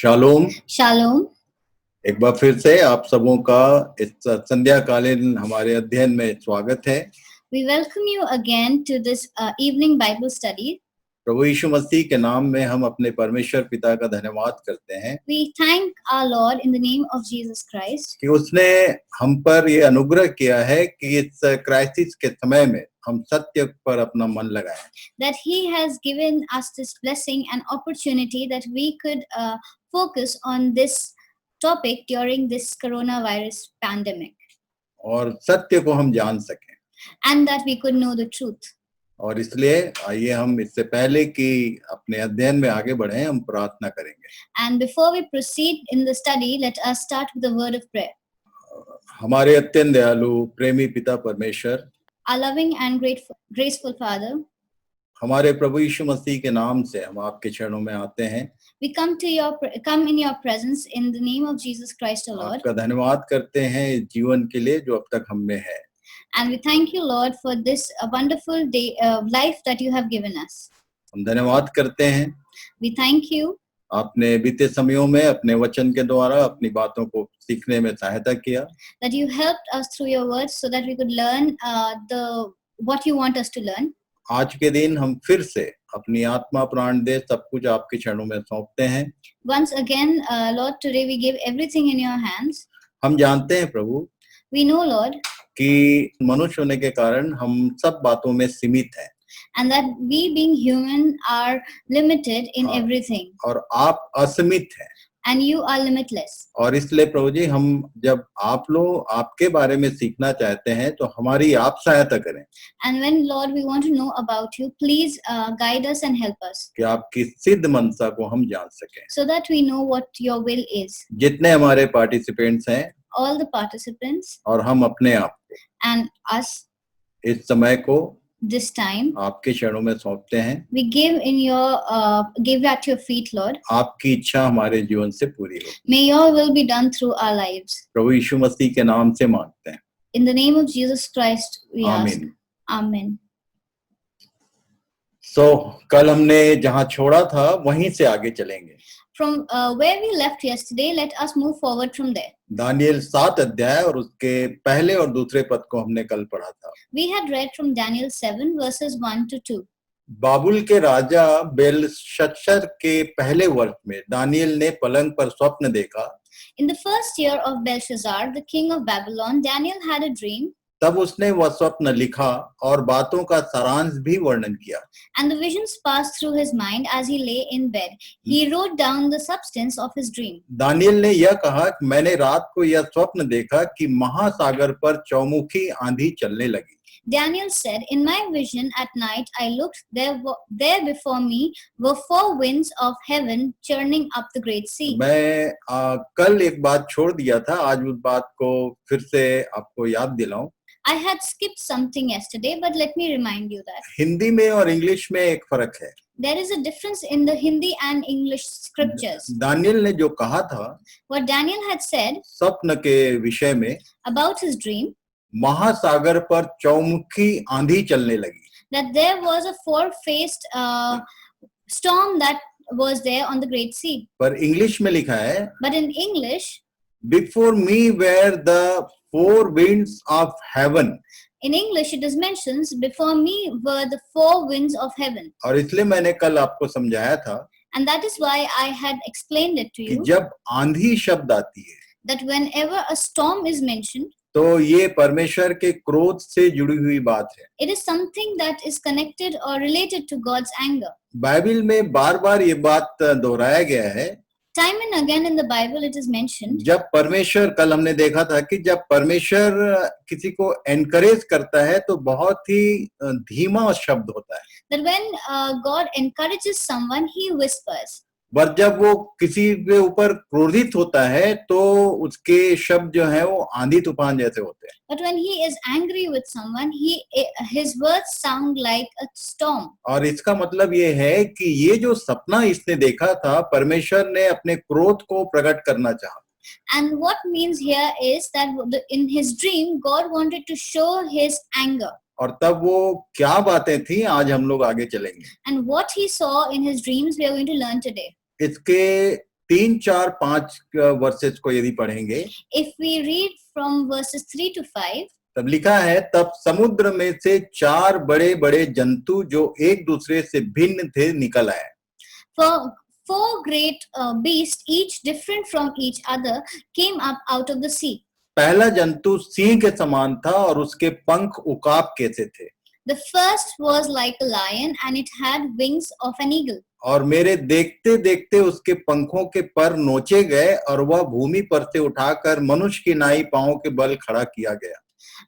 Shalom. Shalom. एक बार फिर से आप सबों का इस संध्याकालीन हमारे अध्ययन में स्वागत है। We welcome you again to this evening Bible study. प्रभु यीशु मसीह के नाम में हम अपने परमेश्वर पिता का धन्यवाद करते हैं We thank our Lord in the name of Jesus Christ कि उसने हम पर ये अनुग्रह किया है कि इस क्राइसिस के समय में हम सत्य पर अपना मन लगाएं। that He has given us this blessing and opportunity that we could focus on this topic during this coronavirus pandemic और सत्य को हम जान सकें। and that we could know the truth. और इसलिए आइए हम इससे पहले कि अपने अध्ययन में आगे बढ़ें, हम प्रार्थना करेंगे। And before we proceed in the study, let us start with a word of prayer. हमारे अत्यंत दयालु प्रेमी पिता परमेश्वर, Our loving and graceful Father, हमारे प्रभु यीशु मसीह के नाम से हम आपके चरणों में आते हैं। we come in your presence in the name of Jesus Christ our Lord. आपका धन्यवाद करते हैं इस जीवन के लिए जो अब तक हम में है। And we thank you, Lord, for this wonderful day, life that you have given us. हम धन्यवाद करते हैं We thank you आपने बीते समयों में अपने वचन के द्वारा अपनी बातों को सीखने में सहायता किया। that you helped us through your words so that we could learn what you want us to learn. आज के दिन हम फिर से अपनी आत्मा प्राण दे सब कुछ आपके चरणों में सौंपते हैं। Once again, Lord, today we give everything in your hands. हम जानते हैं प्रभु We know, Lord, कि मनुष्य होने के कारण हम सब बातों में सीमित हैं and that we being human are limited in everything, और आप असीमित हैं। and you are limitless. और इसलिए प्रभु जी हम जब आप लोग आपके बारे में सीखना चाहते हैं तो हमारी आप सहायता करें And when, Lord, we want to know about you, please guide us and help us कि आपकी सिद्ध मनसा को हम जान सकें। so that we know what your will is. जितने हमारे पार्टिसिपेंट्स हैं All the participants और हम अपने आप को and us इस समय को this time, आपके चरणों में सौंपते हैं। we give at your feet, Lord. आपकी इच्छा हमारे जीवन से पूरी हो। May your will be done through our lives. प्रभु यीशु मसीह के नाम से मांगते हैं, In the name of Jesus Christ, we ask. आमीन। Amen. कल हमने जहां छोड़ा था वहीं से आगे चलेंगे। From where we left yesterday, let us move forward from there. Daniel 7 अध्याय और उसके पहले और दूसरे पद को हमने कल पढ़ा था। We had read from Daniel 7 verses 1 to 2. बाबुल के राजा बेलशस्सर के पहले वर्ष में दानियेल ने पलंग पर स्वप्न देखा। In the first year of Belshazzar, the king of Babylon, Daniel had a dream, तब उसने वह स्वप्न लिखा और बातों का सारांश भी वर्णन किया। and the visions passed through his mind as he lay in bed. He wrote down the substance of his dream. Daniel ने यह कहा कि मैंने रात को यह स्वप्न देखा कि महासागर पर चौमुखी आंधी चलने लगी। Daniel said, in my vision at night I looked, there before me were 4 winds of heaven churning up the great sea. मैं कल एक बात छोड़ दिया था, आज उस बात को फिर से आपको याद दिलाऊं। I had skipped something yesterday, but let me remind you that. Hindi में और इंग्लिश में एक फर्क है। There is a difference in the Hindi and English scriptures. Daniel ने जो कहा था What Daniel had said स्वप्न के विषय में, about his dream, महासागर पर चौमुखी आंधी चलने लगी। that there was a 4-faced storm that was there on the great sea. पर इंग्लिश में लिखा है, But in English, Before me were the 4 winds of heaven. in English it is mentioned, before me were the 4 winds of heaven. और इसलिए मैंने कल आपको समझाया था And that is why I had explained it to कि you, जब आंधी शब्द आती है that whenever a storm is mentioned, तो ये परमेश्वर के क्रोध से जुड़ी हुई बात है। it is something that is connected or related to God's anger. Bible में बार-बार ये बात दोहराया गया है। Time and again in the Bible it is mentioned, जब परमेश्वर, कल हमने देखा था कि जब परमेश्वर किसी को एनकरेज करता है तो बहुत ही धीमा शब्द होता है। that when God encourages someone, he whispers. पर जब वो किसी के ऊपर क्रोधित होता है तो उसके शब्द जो है वो आंधी तूफान जैसे होते हैं। But when he is angry with someone, his words sound like a storm. और इसका मतलब ये है कि ये जो सपना इसने देखा था, परमेश्वर ने अपने क्रोध को प्रकट करना चाहा। And what means here is that in his dream, God wanted to show his anger. और तब वो क्या बातें थी, आज हम लोग आगे चलेंगे। And what he saw in his dreams, we are going to learn today. इसके 3, 4, 5 वर्सेस को यदि पढ़ेंगे, if we read from verses 3 to 5, तब लिखा है, तब समुद्र में से 4 बड़े बड़े जंतु जो एक दूसरे से भिन्न थे निकल आए. for four great beasts, each different from each other, came up out of the sea. पहला जंतु सिंह के समान था और उसके पंख उकाब के से थे. The first was like a lion, and it had wings of an eagle. और मेरे देखते देखते उसके पंखों के पर नोचे गए और वह भूमि पर से उठाकर मनुष्य की नाई पांवों के बल खड़ा किया गया.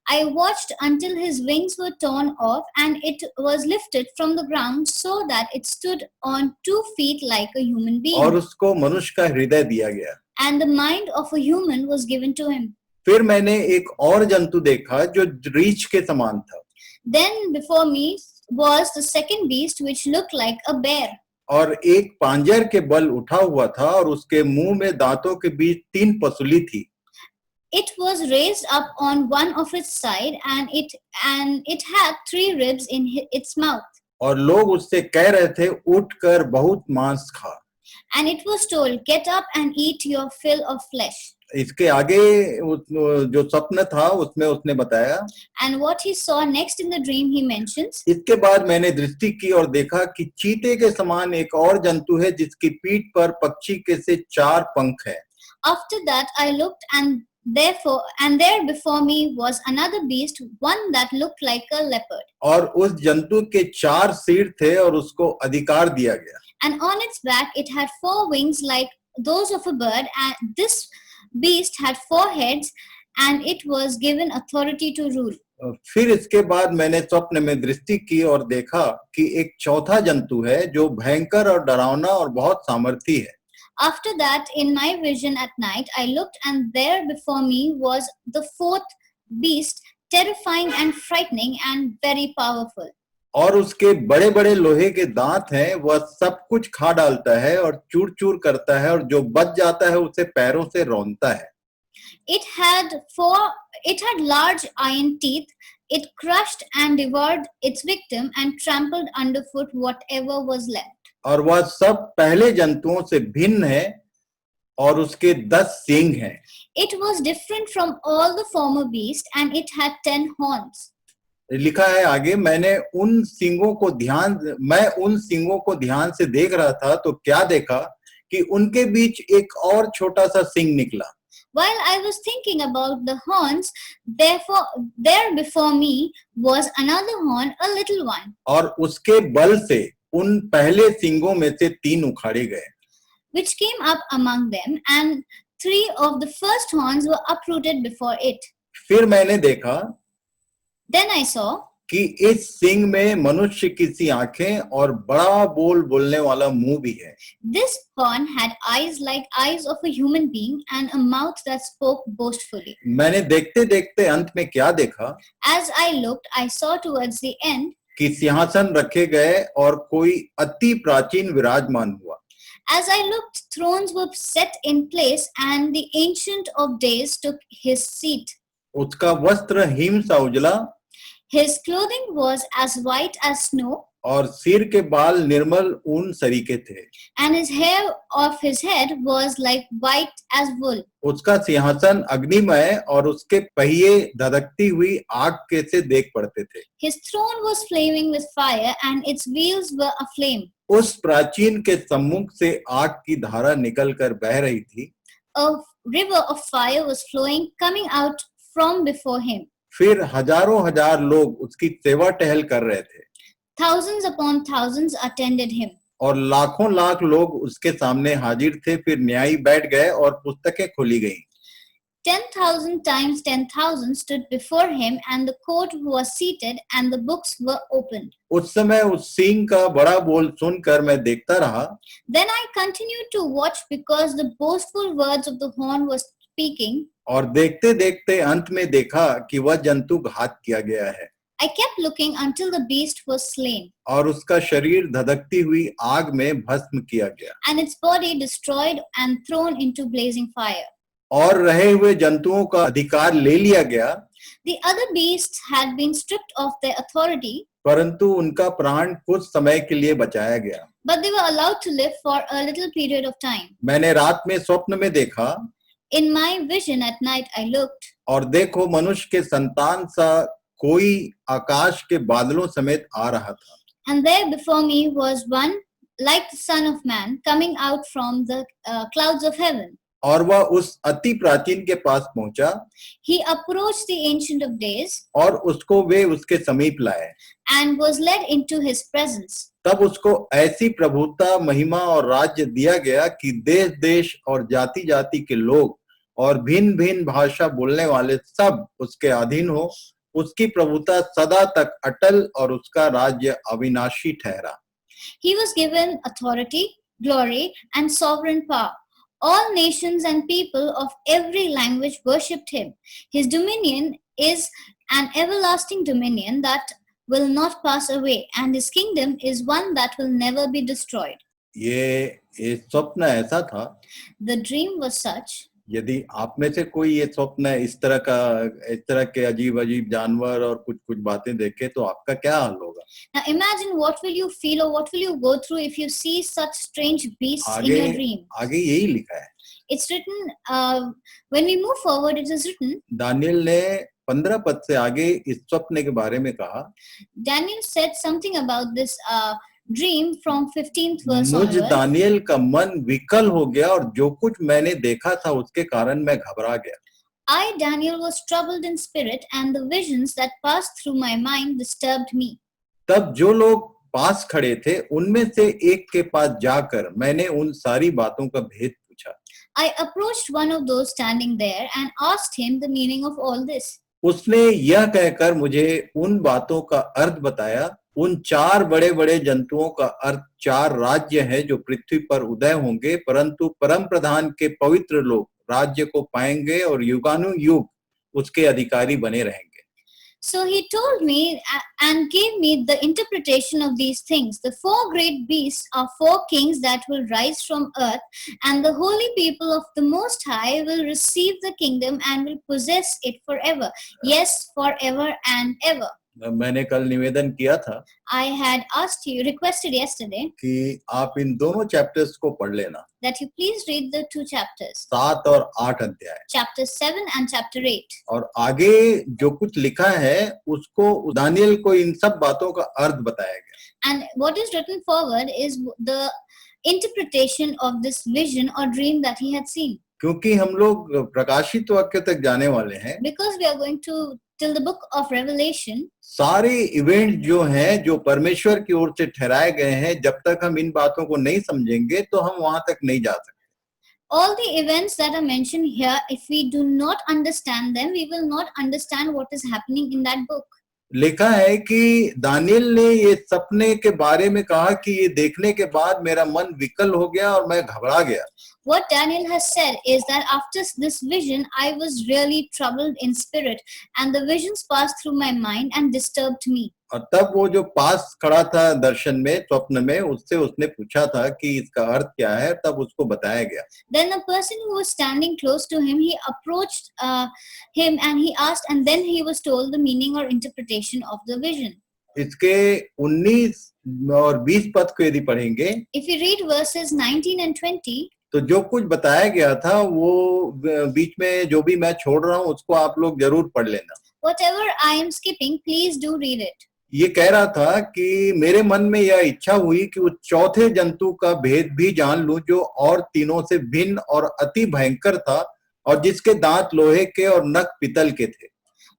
I watched until his wings were torn off, and it was lifted from the ground so that it stood on 2 feet like a human being. और उसको मनुष्य का हृदय दिया गया. And the mind of a human was given to him. फिर मैंने एक और जंतु देखा जो रीछ के समान था. Then before me was the second beast, which looked like a bear. और एक पांजर के बल उठा हुआ था और उसके मुंह में दांतों के बीच 3 पसुली थी. It was raised up on one of its side, and it had 3 ribs in its mouth. और लोग उससे कह रहे थे, उठकर बहुत मांस खा. And it was told, get up and eat your fill of flesh. इसके आगे जो स्वप्न था उसमें उसने बताया. And what he saw next in the dream he mentions. इसके बाद मैंने दृष्टि की और देखा कि चीते के समान एक और जंतु है जिसकी पीठ पर पक्षी के से 4 पंख है. After that I looked, and there before me was another beast, one that looked like a leopard. और उस जंतु के 4 सिर थे और उसको अधिकार दिया गया. And on its back it had 4 wings like those of a bird, and this beast had 4 heads, and it was given authority to rule. फिर इसके बाद मैंने स्वप्न में दृष्टि की और देखा कि एक चौथा जंतु है जो भयंकर और डरावना और बहुत सामर्थी है. After that, in my vision at night, I looked, and there before me was the 4th beast, terrifying and frightening and very powerful. और उसके बड़े बड़े लोहे के दांत हैं. वह सब कुछ खा डालता है और चूर चूर करता है, और जो बच जाता है उसे पैरों से रौंदता है. It had large iron teeth. It crushed and devoured its victim and trampled underfoot whatever was left. और वह सब पहले जंतुओं से भिन्न है और उसके 10 सींग हैं. It was different from all the former beasts, and it had 10 horns. लिखा है आगे, मैं उन सींगों को ध्यान से देख रहा था तो क्या देखा कि उनके बीच एक और छोटा सा सींग निकला. While I was thinking about the horns, there before me was another horn, a little one. और उसके बल से उन पहले सींगों में से 3 उखाड़े गए. Which came up among them, and 3 of the first horns were uprooted before it. फिर मैंने देखा Then I saw कि इस सींग में मनुष्य की सी आंखें और बड़ा बोलने वाला मुंह भी है. this horn had eyes like eyes of a human being, and a mouth that spoke boastfully. मैंने देखते देखते अंत में क्या देखा As I looked, I saw towards the end कि सिंहासन रखे गए और कोई अति प्राचीन विराजमान हुआ. As I looked, thrones were set in place, and the Ancient of Days took his seat. उसका वस्त्र हिम सा उजला His clothing was as white as snow, और सिर के बाल निर्मल ऊन सरीके थे. and his hair of his head was like white as wool. उसका सिंहासन अग्निमय और उसके पहिए धधकती हुई आग के से देख पड़ते थे. His throne was flaming with fire, and its wheels were aflame. उस प्राचीन के सम्मुख से आग की धारा निकलकर बह रही थी. A river of fire was flowing, coming out from before him. फिर हजारों हजार लोग उसकी सेवा टहल कर रहे थे. Thousands upon thousands attended him. और लाखों लाख लोग उसके सामने हाजिर थे. फिर न्यायी बैठ गए और पुस्तकें खोली गईं. 10,000 times 10,000 stood before him, and the court was seated, and the books were opened. उस समय उस सींग का बड़ा बोल सुनकर मैं देखता रहा. Then I continued to watch, because the boastful words of the horn were speaking. और देखते देखते अंत में देखा कि वह जंतु घात किया गया है. I kept looking until the beast was slain, और उसका शरीर धधकती हुई आग में भस्म किया गया. and its body destroyed and thrown into blazing fire. और रहे हुए जंतुओं का अधिकार ले लिया गया, The other beasts had been stripped of their authority, परंतु उनका प्राण कुछ समय के लिए बचाया गया. but they were allowed to live for a little period of time. मैंने रात में स्वप्न में देखा, In my vision at night I looked, और देखो मनुष्य के संतान सा कोई आकाश के बादलों समेत आ रहा था, and there before me was one like the Son of Man coming out from the clouds of heaven. और वह उस अति प्राचीन के पास पहुंचा, He approached the Ancient of Days और उसको वे उसके समीप लाए. and was led into his presence. तब उसको ऐसी प्रभुता, महिमा और राज्य दिया गया कि देश देश और जाति जाति के लोग और भिन्न भिन्न भाषा बोलने वाले सब उसके अधीन हो. उसकी प्रभुता सदा तक अटल और उसका राज्य अविनाशी ठहरा. He was given authority, glory, and sovereign power. All nations and people of every language worshipped him. His dominion is an everlasting dominion that will not pass away, and his kingdom is one that will never be destroyed. ये स्वप्न ऐसा था. The dream was such. यदि आप में से कोई ये स्वप्न इस तरह के अजीब अजीब जानवर और कुछ कुछ बातें देखे तो आपका क्या हाल होगा? Now imagine what will you feel or what will you go through if you see such strange beasts in your dream. आगे यही लिखा है. It's written, when we move forward, it is written. Daniel ने 15 पद से आगे इस स्वप्न के बारे में कहा. Daniel said something about this dream from 15th verse मुझ onwards. दानियल का मन विकल हो गया और जो कुछ मैंने देखा था उसके कारण मैं घबरा गया. I, Daniel, was troubled in spirit, and the visions that passed through my mind disturbed me. तब जो लोग पास खड़े थे उनमें से एक के पास जाकर मैंने उन सारी बातों का भेद पूछा. I approached one of those standing there and asked him the meaning of all this. उसने यह कहकर मुझे उन बातों का अर्थ बताया. उन 4 बड़े बड़े जंतुओं का अर्थ 4 राज्य है जो पृथ्वी पर उदय होंगे, परंतु परम प्रधान के पवित्र लोग राज्य को पाएंगे और युगानुयुग उसके अधिकारी बने रहेंगे. So he told me and gave me the interpretation of these things. The 4 great beasts are 4 kings that will rise from earth, and the holy people of the Most High will receive the kingdom and will possess it forever. Yes, forever and ever. मैंने कल निवेदन किया था I had asked you, requested yesterday, कि आप इन दोनों chapters को पढ़ लेना. that you please read the 2 chapters, 7 और 8 अध्याय. chapter 7 and chapter 8. और आगे जो कुछ लिखा है उसको दानियल को इन सब बातों का अर्थ बताया गया. And what is written forward is the interpretation of this vision or dream that he had seen. क्योंकि हम लोग प्रकाशित वाक्य तक जाने वाले हैं. Because we are going to till the book of Revelation, सारे इवेंट जो हैं जो परमेश्वर की ओर से ठहराए गए हैं, जब तक हम इन बातों को नहीं समझेंगे तो हम वहां तक नहीं जा सकते. all the events that are mentioned here, if we do not understand them, we will not understand what is happening in that book. लिखा है कि दानियल ने ये सपने के बारे में कहा कि ये देखने के बाद मेरा मन विकल हो गया और मैं घबरा गया. What Daniel has said is that after this vision, I was really troubled in spirit, and the visions passed through my mind and disturbed me. और तब वो जो पास खड़ा था दर्शन में, स्वप्न में, उससे उसने पूछा था कि इसका अर्थ क्या है, तब उसको बताया गया. Then the person who was standing close to him, he approached him and he asked, and then he was told the meaning or interpretation of the vision. इसके 19 और 20 पद को यदि पढ़ेंगे, If you read verses 19 and 20, तो जो कुछ बताया गया था वो बीच में जो भी मैं छोड़ रहा हूँ उसको आप लोग जरूर पढ़ लेना. whatever I am skipping, please do read it. ये कह रहा था कि मेरे मन में यह इच्छा हुई कि उस चौथे जंतु का भेद भी जान लूं जो और तीनों से भिन्न और अति भयंकर था और जिसके दांत लोहे के और नख पीतल के थे.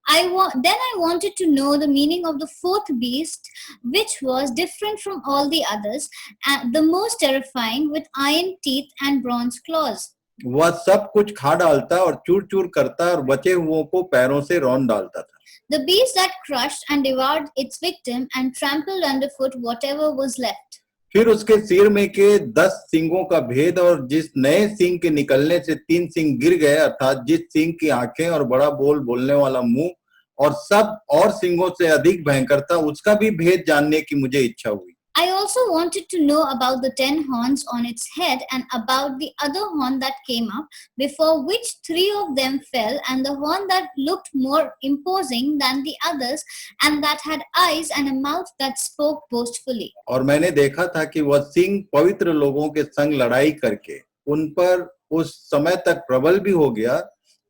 Then I wanted to know the meaning of the 4th beast, which was different from all the others, and the most terrifying, with iron teeth and bronze claws. वह सब कुछ खा डालता और चूर चूर करता और बचे हुओं को पैरों से रौंद डालता था. The beast that crushed and devoured its victim and trampled underfoot whatever was left. फिर उसके सिर में के 10 सींगों का भेद और जिस नए सींग के निकलने से 3 सींग गिर गए, अर्थात जिस सींग की आंखें और बड़ा बोलने वाला मुंह और सब और सींगों से अधिक भयंकर था, उसका भी भेद जानने की मुझे इच्छा हुई. I also wanted to know about the 10 horns on its head and about the other horn that came up, before which 3 of them fell, and the horn that looked more imposing than the others, and that had eyes and a mouth that spoke boastfully. और मैंने देखा था कि वह सिंह पवित्र लोगों के संग लड़ाई करके उन पर उस समय तक प्रबल भी हो गया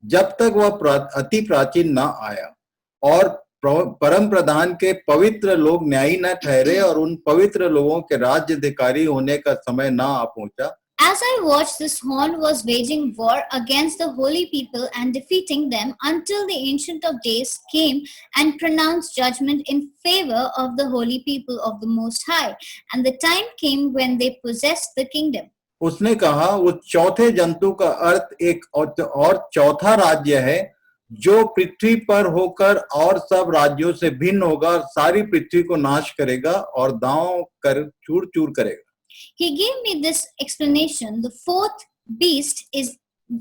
जब तक वह अति प्राचीन न आया, और परम प्रधान के पवित्र लोग न्यायी न ठहरे और उन पवित्र लोगों के राज्य अधिकारी होने का समय न आ पहुंचा. As I watched, this horn was waging war against the holy people and defeating them until the Ancient of Days came and pronounced judgment in favor of the holy people of the Most High, and the time came when they possessed the kingdom. उसने कहा, उस चौथे जंतु का अर्थ एक और चौथा राज्य है जो पृथ्वी पर होकर और सब राज्यों से भिन्न होगा और सारी पृथ्वी को नाश करेगा और दांव कर चूर चूर करेगा. He gave me this explanation. The fourth beast is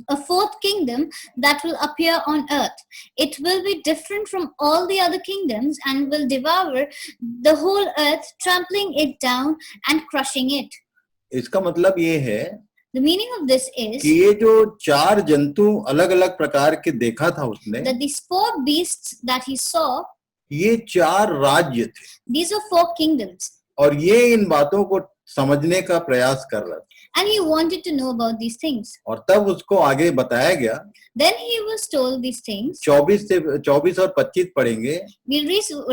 a fourth kingdom that will appear on earth. It will be different from all the other kingdoms and will devour the whole earth, trampling it down and crushing it. इसका मतलब ये है The meaning of this is कि ये जो 4 जंतु अलग अलग प्रकार के देखा था उसने, that these 4 beasts that he saw, ये 4 राज्य थे, these are 4 kingdoms, और ये इन बातों को समझने का प्रयास कर रहा था. and he wanted to know about these things. और तब उसको आगे बताया गया. Then he was told these things. 24 और 25 पढ़ेंगे. We'll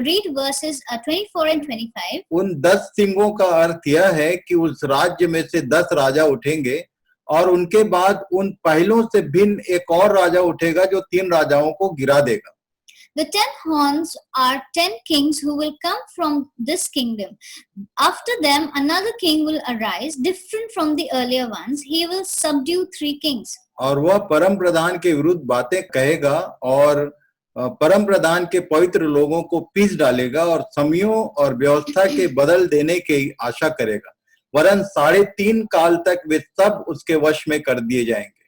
read verses 24 and 25. उन 10 सिंगों का अर्थ यह है कि उस राज्य में से 10 राजा उठेंगे और उनके बाद उन पहलों से भिन्न एक और राजा उठेगा जो 3 राजाओं को गिरा देगा. The 10 horns are 10 kings who will come from this kingdom. After them, another king will arise, different from the earlier ones. He will subdue 3 kings. और वह परम प्रधान के विरुद्ध बातें कहेगा और परम प्रधान के पवित्र लोगों को पीस डालेगा और समयों और व्यवस्था के बदल देने की आशा करेगा, वरन 3.5 काल तक वे सब उसके वश में कर दिए जाएंगे.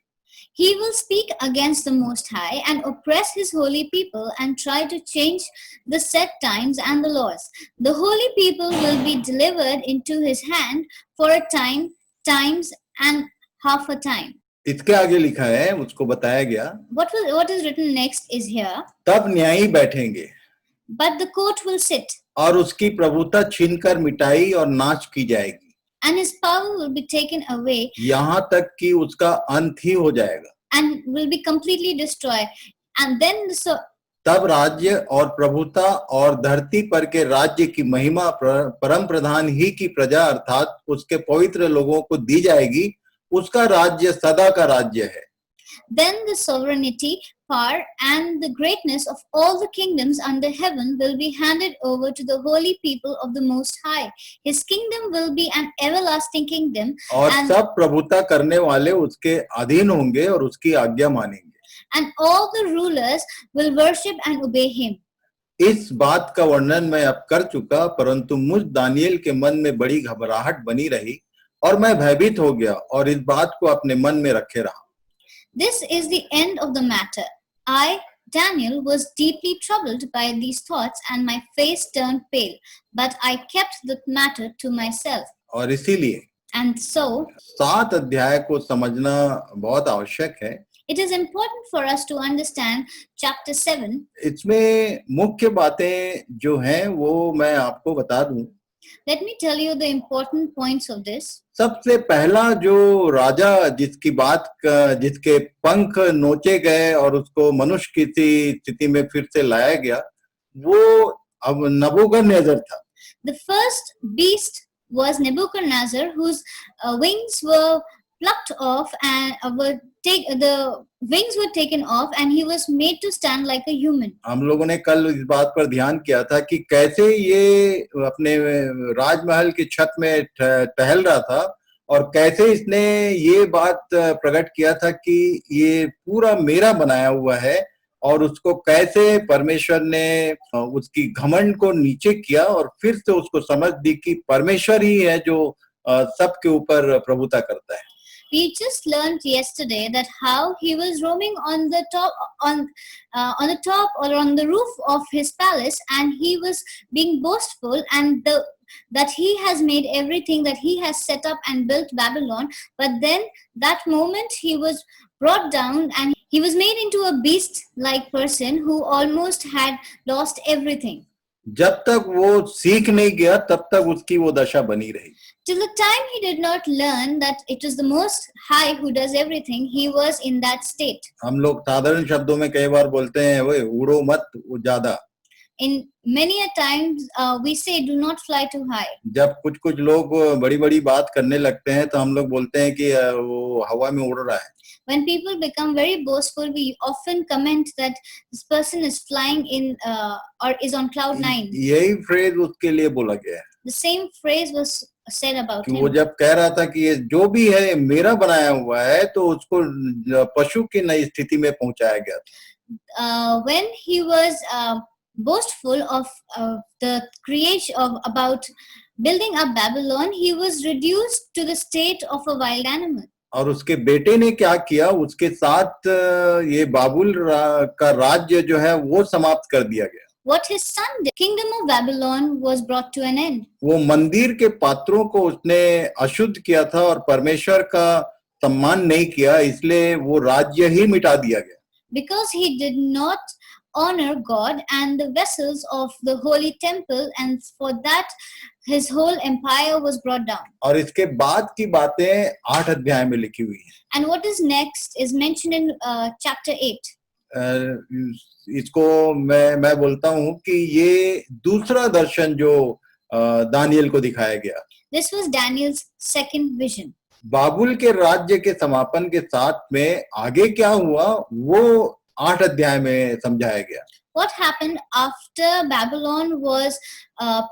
He will speak against the Most High and oppress his holy people and try to change the set times and the laws. The holy people will be delivered into his hand for a time, times and half a time. इसके आगे लिखा है, उसको बताया गया. What is written next is here. तब न्यायी बैठेंगे, but the court will sit, और उसकी प्रभुता छीनकर मिटाई और नाश की जाएगी, and his power will be taken away, यहाँ तक कि उसका अंत ही हो जाएगा. and will be completely destroyed. And then तब राज्य और प्रभुता और धरती पर के राज्य की महिमा परम प्रधान ही की प्रजा अर्थात उसके पवित्र लोगों को दी जाएगी. उसका राज्य सदा का राज्य है. Then the sovereignty, power, and the greatness of all the kingdoms under heaven will be handed over to the holy people of the Most High. His kingdom will be an everlasting kingdom. और सब प्रभुता करने वाले उसके अधीन होंगे और उसकी आज्ञा मानेंगे. And all the rulers will worship and obey him. इस बात का वर्णन मैं अब कर चुका, परंतु मुझ दानियेल के मन में बड़ी घबराहट बनी रही और मैं भयभीत हो गया और इस बात को अपने मन में रखे रहा. This is the end of the matter. I, Daniel, was deeply troubled by these thoughts and my face turned pale, but I kept the matter to myself. और इसीलिए And so 7 अध्याय को समझना बहुत आवश्यक है. it is important for us to understand chapter 7. इसमें मुख्य बातें जो हैं वो मैं आपको बता दूं. Let me tell you the important points of this. सबसे पहला जो राजा जिसके पंख नोचे गए और उसको मनुष्य की स्थिति में फिर से लाया गया, वो अब नबूकदनेस्सर था. The first beast was Nebuchadnezzar, whose wings were plucked off and the wings were taken off, and he was made to stand like a human. हम लोगों ने कल इस बात पर ध्यान किया था कि कैसे ये अपने राजमहल की छत में टहल रहा था और कैसे इसने ये बात प्रकट किया था कि ये पूरा मेरा बनाया हुआ है, और उसको कैसे परमेश्वर ने उसकी घमंड को नीचे किया और फिर से उसको समझ दी कि परमेश्वर ही है जो सबके ऊपर प्रभुता करता है. We just learned yesterday that how he was roaming on the top or on the roof of his palace, and he was being boastful, and the that he has made everything, that he has set up and built Babylon. But then that moment he was brought down and he was made into a beast-like person who almost had lost everything. जब तक वो सीख नहीं गया तब तक उसकी वो दशा बनी रही. Till the time he did not learn that it is the Most High who does everything, he was in that state. हम लोग साधारण शब्दों में कई बार बोलते हैं वो उड़ो मत ज्यादा. In many a times we say do not fly too high. जब कुछ लोग बड़ी बड़ी बात करने लगते हैं तो हम लोग बोलते हैं कि वो हवा में उड़ रहा है. When people become very boastful, we often comment that this person is flying in or is on cloud 9. यही फ्रेज उसके लिए बोला गया है. The same phrase was said about कि वो him. जब कह रहा था कि ये जो भी है मेरा बनाया हुआ है तो उसको पशु की नई स्थिति में पहुंचाया गया था. When he was boastful of the creation of about building up Babylon, he was reduced to the state of a wild animal. और उसके बेटे ने क्या किया, उसके साथ ये बाबुल का राज्य जो है वो समाप्त कर दिया गया. What his son did, kingdom of Babylon was brought to an end. वो मंदिर के पात्रों को उसने अशुद्ध किया था और परमेश्वर का सम्मान नहीं किया, इसलिए वो राज्य ही मिटा दिया गया. Because he did not honor God and the vessels of the holy temple, and for that his whole empire was brought down. और इसके बाद की बातें 8 अध्याय में लिखी हुई हैं. And what is next is mentioned in chapter 8. इसको मैं बोलता हूँ कि ये दूसरा दर्शन जो दानियल को दिखाया गया. This was Daniel's second vision. बाबुल के राज्य के समापन के साथ में आगे क्या हुआ वो 8 अध्याय में समझाया गया. What happened after Babylon was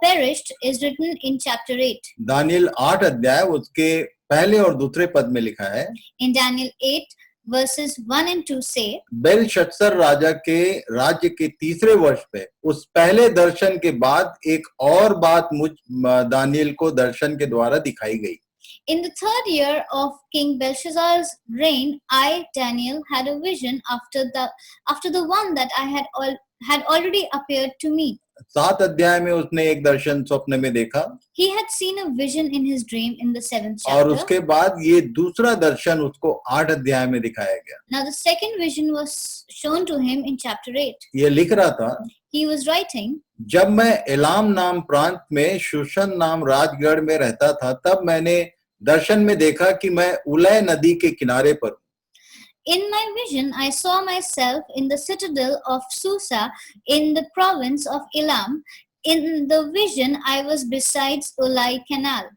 perished is written in chapter 8. Daniel 8 अध्याय उसके पहले और दूसरे पद में लिखा है. In Daniel 8 verses 1 and 2 say, बेलशत्सर राजा के राज्य के तीसरे वर्ष में उस पहले दर्शन के बाद एक और बात मुझ दानियल को दर्शन के द्वारा दिखाई गई. In the third year of King Belshazzar's reign, I, Daniel, had a vision after the one that I had already appeared to me. 7 अध्याय में उसने एक दर्शन स्वप्न में देखा. He had seen a vision in his dream in the 7th और chapter. उसके बाद ये दूसरा दर्शन उसको 8 अध्याय में दिखाया गया. Now the second vision was shown to him in chapter 8. ये लिख रहा था, He was writing, जब मैं एलाम नाम प्रांत में शूशन नाम राजगढ़ में रहता था तब मैंने दर्शन में देखा कि मैं उलय नदी के किनारे पर हूं. In my vision, I saw myself in the citadel of Susa in the province of Elam. In the vision, I was beside Ulai Canal.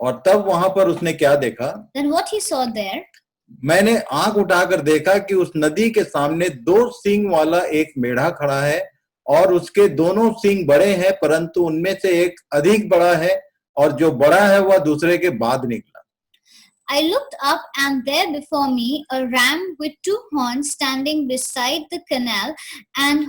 और तब वहां पर उसने क्या देखा? Then what he saw there, मैंने आंख उठाकर देखा कि उस नदी के सामने 2 सींग वाला एक मेढ़ा खड़ा है और उसके दोनों सींग बड़े हैं, परंतु उनमें से एक अधिक बड़ा है और जो बड़ा है वह दूसरे के बाद निकला. I looked up, and there before me a ram with 2 horns standing beside the canal, and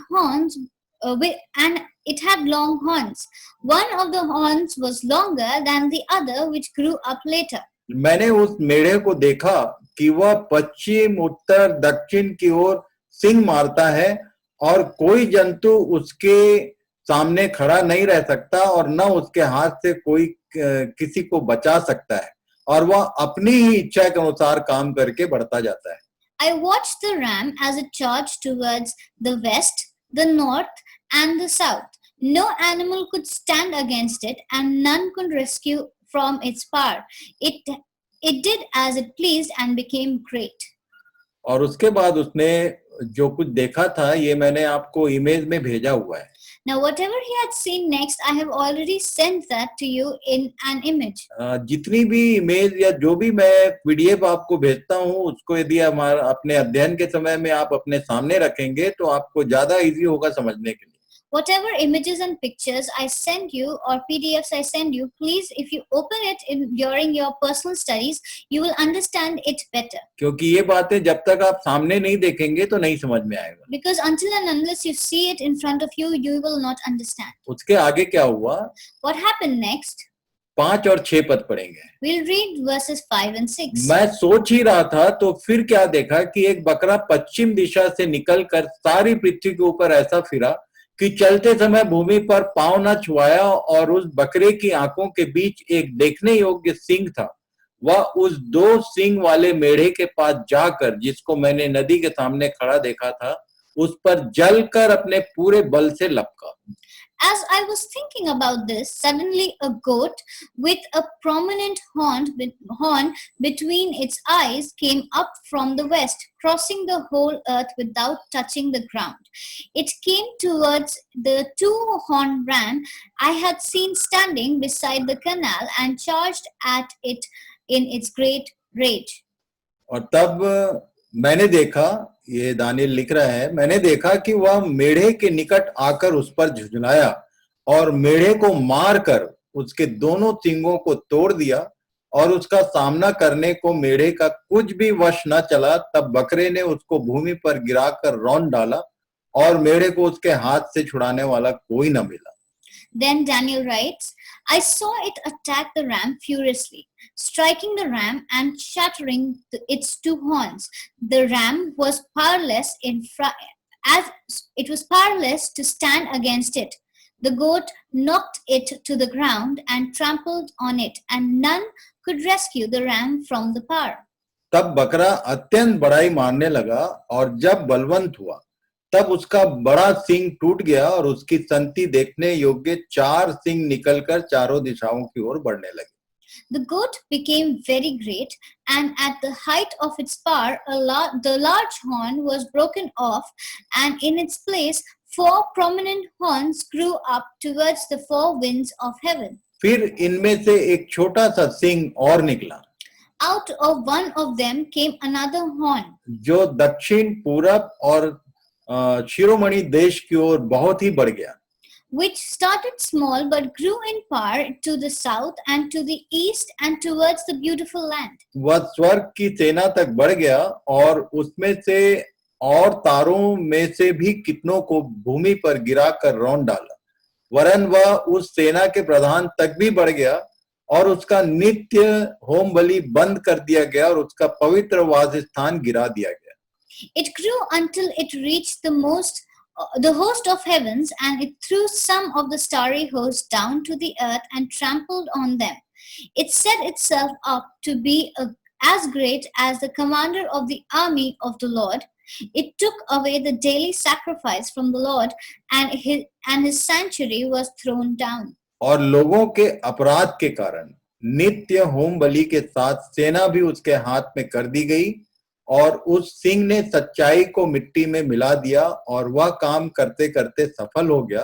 and it had long horns. One of the horns was longer than the other, which grew up later. मैंने उस मेढ़े को देखा कि वह पश्चिम उत्तर दक्षिण की ओर सींग मारता है और कोई जंतु उसके सामने खड़ा नहीं रह सकता और न उसके हाथ से कोई किसी को बचा सकता है और वह अपनी ही इच्छा के अनुसार काम करके बढ़ता जाता है. I watched the ram as it charged towards the west, the north, and the south. No animal could stand against it, and none could rescue from its power. It did as it pleased and became great. और उसके बाद उसने जो कुछ देखा था ये मैंने आपको इमेज में भेजा हुआ है. Now, whatever he had seen next, I have already sent that to you in an image. जितनी भी इमेज या जो भी मैं पीडीएफ आपको भेजता हूँ उसको यदि हमारा अपने अध्ययन के समय में आप अपने सामने रखेंगे तो आपको ज्यादा इजी होगा समझने के लिए. Whatever images and pictures I send you or PDFs I send you, please, if you open it during your personal studies, you will understand it better. क्योंकि ये बातें जब तक आप सामने नहीं देखेंगे तो नहीं समझ में आएगा. Because until and unless you see it in front of you, you will not understand. उसके आगे क्या हुआ? What happened next? 5 और 6 पद पढ़ेंगे. We'll read verses 5 and 6. मैं सोच ही रहा था तो फिर क्या देखा कि एक बकरा पश्चिम दिशा से निकलकर सारी पृथ्वी के ऊपर ऐसा फिरा कि चलते समय भूमि पर पांव न छुआया, और उस बकरे की आंखों के बीच एक देखने योग्य सींग था। वह उस 2 सींग वाले मेढ़े के पास जाकर, जिसको मैंने नदी के सामने खड़ा देखा था, उस पर जलकर अपने पूरे बल से लपका। As I was thinking about this, suddenly a goat with a prominent horn between its eyes came up from the west, crossing the whole earth without touching the ground. It came towards the 2 horned ram I had seen standing beside the canal and charged at it in its great rage. और तब मैंने देखा, ये Daniel लिख रहा है, मैंने देखा कि वह मेढ़े के निकट आकर उस पर झुंझुलाया और मेढ़े को मारकर उसके दोनों सींगों को तोड़ दिया, और उसका सामना करने को मेढ़े का कुछ भी वश न चला। तब बकरे ने उसको भूमि पर गिराकर रौंद डाला, और मेढ़े को उसके हाथ से छुड़ाने वाला कोई न मिला। Then Daniel writes, I saw it attack the ram furiously, striking the ram and shattering its 2 horns. The ram was powerless as it was powerless to stand against it. The goat knocked it to the ground and trampled on it, and none could rescue the ram from the power. तब बकरा अत्यंत बड़ाई मारने लगा, और जब बलवंत हुआ तब उसका बड़ा सींग टूट गया, और उसकी संति देखने योग्य 4 सींग निकलकर चारों दिशाओं की ओर बढ़ने लगे। The goat became very great, and at the height of its power, the large horn was broken off, and in its place 4 prominent horns grew up towards the 4 winds of heaven. फिर इनमें से एक छोटा सा सींग और निकला, Out of one of them came another horn, जो दक्षिण, पूरब और शिरोमणि देश की ओर बहुत ही बढ़ गया, which started small but grew in power to the south and to the east and towards the beautiful land. वह स्वर्ग की सेना तक बढ़ गया, और उसमें से और तारों में से भी कितनों को भूमि पर गिराकर रौंद डाला। वरन वह उस सेना के प्रधान तक भी बढ़ गया, और उसका नित्य होम बलि बंद कर दिया गया, और उसका पवित्र वासस्थान गिरा दिया गया। It grew until it reached the host of heavens, and it threw some of the starry host down to the earth and trampled on them. It set itself up to be as great as the commander of the army of the Lord. It took away the daily sacrifice from the Lord, and his sanctuary was thrown down. और लोगों के अपराध के कारण नित्य home बलि के साथ सेना भी उसके हाथ में कर दी गई, और उस सिंह ने सच्चाई को मिट्टी में मिला दिया, और वह काम करते करते सफल हो गया।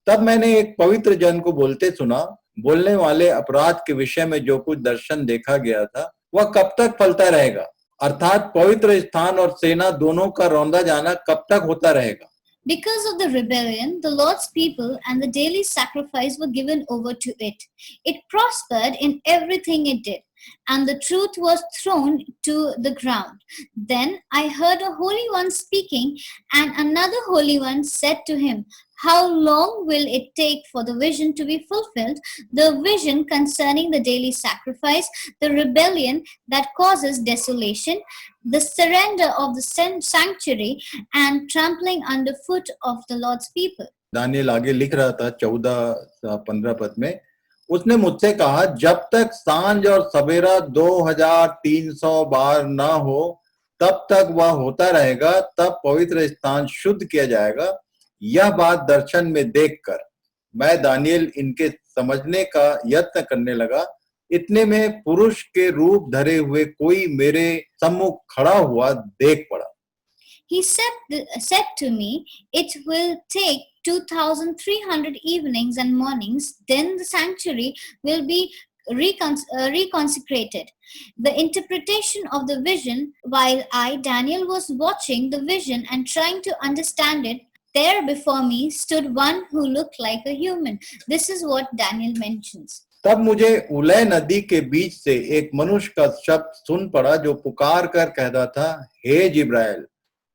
तब मैंने एक पवित्र जन को बोलते सुना, बोलने वाले अपराध के विषय में जो कुछ दर्शन देखा गया था वह कब तक फलता रहेगा, अर्थात पवित्र स्थान और सेना दोनों का रौंदा जाना कब तक होता रहेगा। Because of the rebellion, the Lord's people and the daily sacrifice were given over to it. It prospered in everything it did, and the truth was thrown to the ground. Then I heard a Holy One speaking, and another Holy One said to him, How long will it take for the vision to be fulfilled, the vision concerning the daily sacrifice, the rebellion that causes desolation, the surrender of the sanctuary, and trampling underfoot of the Lord's people? Daniel आगे लिख रहा था 14-15 पद में, उसने मुझसे कहा, जब तक सांझ और सवेरा 2300 बार ना हो तब तक वह होता रहेगा, तब पवित्र स्थान शुद्ध किया जाएगा। यह बात दर्शन में देखकर मैं दानियल इनके समझने का यत्न करने लगा। इतने में पुरुष के रूप धरे हुए कोई मेरे सम्मुख खड़ा हुआ देख पड़ा। He said to me, It will take 2,300 evenings and mornings, then the sanctuary will be reconsecrated. The interpretation of the vision, while I, Daniel, was watching the vision and trying to understand it, there before me stood one who looked like a human. This is what Daniel mentions. तब मुझे उलय नदी के बीच से एक मनुष्य का शब्द सुन पड़ा, जो पुकार कर कहता था, हे जिब्राइल,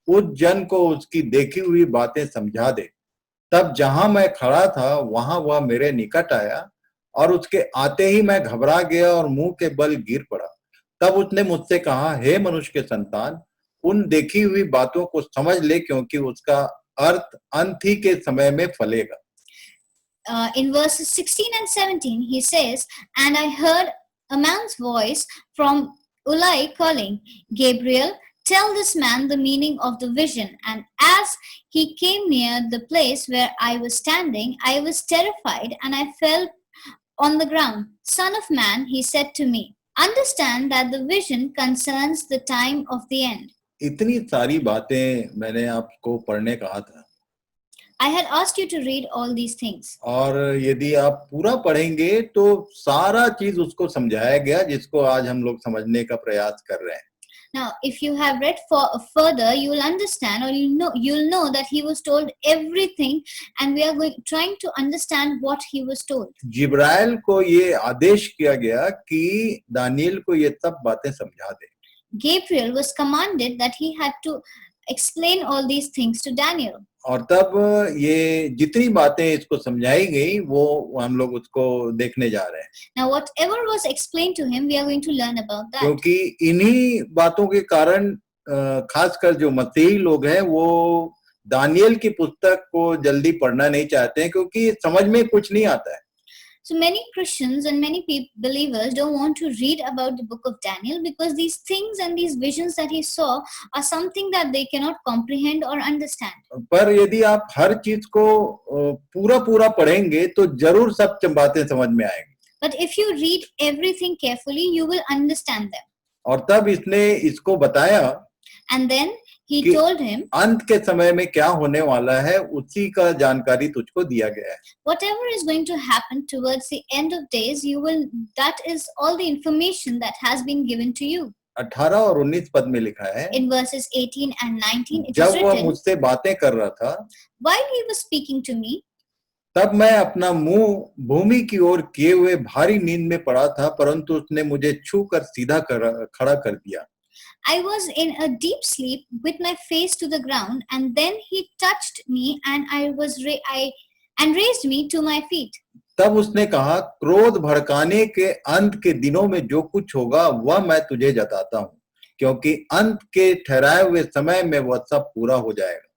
उस जन को उसकी देखी हुई बातें समझा दे। तब जहां मैं खड़ा था वहां वह मेरे निकट आया, और उसके आते ही मैं घबरा गया और मुंह के बल गिर पड़ा। तब उसने मुझसे कहा, हे मनुष्य के संतान, उन देखी हुई बातों को समझ ले, क्योंकि उसका अर्थ अंत ही के समय में फलेगा। In verses 16 and 17, he says, "And I heard a man's voice from Ulai calling, 'Gabriel, tell this man the meaning of the vision.' And as he came near the place where I was standing, I was terrified and I fell on the ground. 'Son of man,' he said to me, 'understand that the vision concerns the time of the end.'" इतनी सारी बातें मैंने आपको पढ़ने कहा था, I had asked you to read all these things. और यदि आप पूरा पढ़ेंगे तो सारा चीज उसको समझाया गया जिसको आज हम लोग समझने का प्रयास कर रहे हैं। Now, if you have read further, you will understand, or you'll know that he was told everything, and we are trying to understand what he was told. जिब्राइल को ये आदेश किया गया कि दानियल को ये सब बातें समझा दे। Gabriel was commanded that he had to explain all these things to Daniel. और तब ये जितनी बातें इसको समझाई गई वो हम लोग उसको देखने जा रहे हैं। Now, whatever was explained to him, we are going to learn about that. क्योंकि इन्हीं बातों के कारण खासकर जो मसीही लोग हैं वो दानियल की पुस्तक को जल्दी पढ़ना नहीं चाहते हैं, क्योंकि समझ में कुछ नहीं आता है। So many Christians and many believers don't want to read about the book of Daniel because these things and these visions that he saw are something that they cannot comprehend or understand. पर यदि आप हर चीज को पूरा पूरा पढ़ेंगे तो जरूर सब बातें समझ में आएंगी। But if you read everything carefully, you will understand them. और तब इसने इसको बताया, and then he कि told him, अंत के समय में क्या होने वाला है उसी का जानकारी तुझको दिया गया है। whatever is going to happen towards the end of days, that is all the information that has been given to you. 18 और 19 पद में लिखा है, In verses 18 and 19, it is जब वह written, मुझसे बातें कर रहा था, while he was speaking to me, तब मैं अपना मुंह भूमि की ओर किए हुए भारी नींद में पड़ा था, परंतु उसने मुझे छू कर सीधा खड़ा कर दिया। I was in a deep sleep with my face to the ground, and then he touched me and raised me to my feet. तब उसने कहा, क्रोध भड़काने के अंत के दिनों में जो कुछ होगा वह मैं तुझे जताता हूँ, क्योंकि अंत के ठहराए हुए समय में वह सब पूरा हो जाएगा।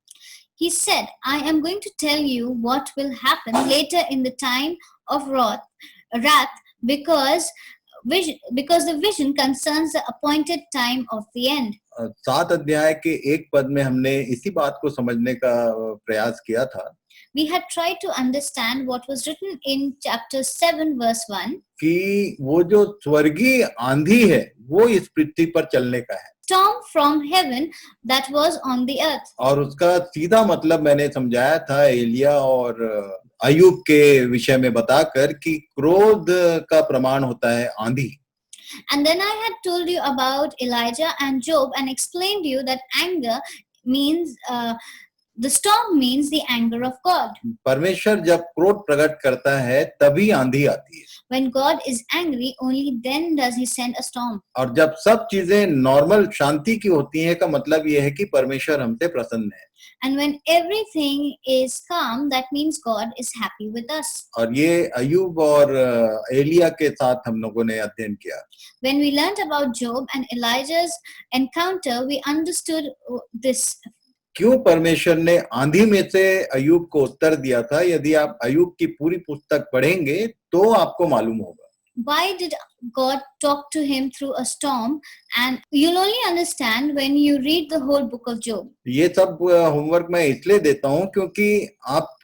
He said, I am going to tell you what will happen later in the time of wrath, because the vision concerns the appointed time of the end. 7 अध्याय के 1 पद में हमने इसी बात को समझने का प्रयास किया था। We had tried to understand what was written in chapter 7 verse 1. कि वो जो स्वर्गीय आंधी है वो इस पृथ्वी पर चलने का है। Storm from heaven that was on the earth. और उसका सीधा मतलब मैंने समझाया था एलिया और अय्यूब के विषय में बताकर कि क्रोध का प्रमाण होता है आंधी। And then I had told you about Elijah and Job and explained to you that anger means the storm means the anger of God. परमेश्वर जब क्रोध प्रकट करता है तभी आंधी आती है। When God is angry, only then does he send a storm. और जब सब चीजें नॉर्मल शांति की होती हैं का मतलब ये है कि परमेश्वर हमसे प्रसन्न है। And when everything is calm, that means God is happy with us. और ये अय्यूब और एलिया के साथ हम लोगों ने अध्ययन किया। When we learned about Job and Elijah's encounter, we understood this. क्यों परमेश्वर ने आंधी में से अय्यूब को उत्तर दिया था? यदि आप अय्यूब की पूरी पुस्तक पढ़ेंगे तो आपको मालूम होगा। Why did God talk to him through a storm? And you'll only understand when you read the whole book of Job. ये सब होमवर्क मैं इसलिए देता हूँ क्योंकि आप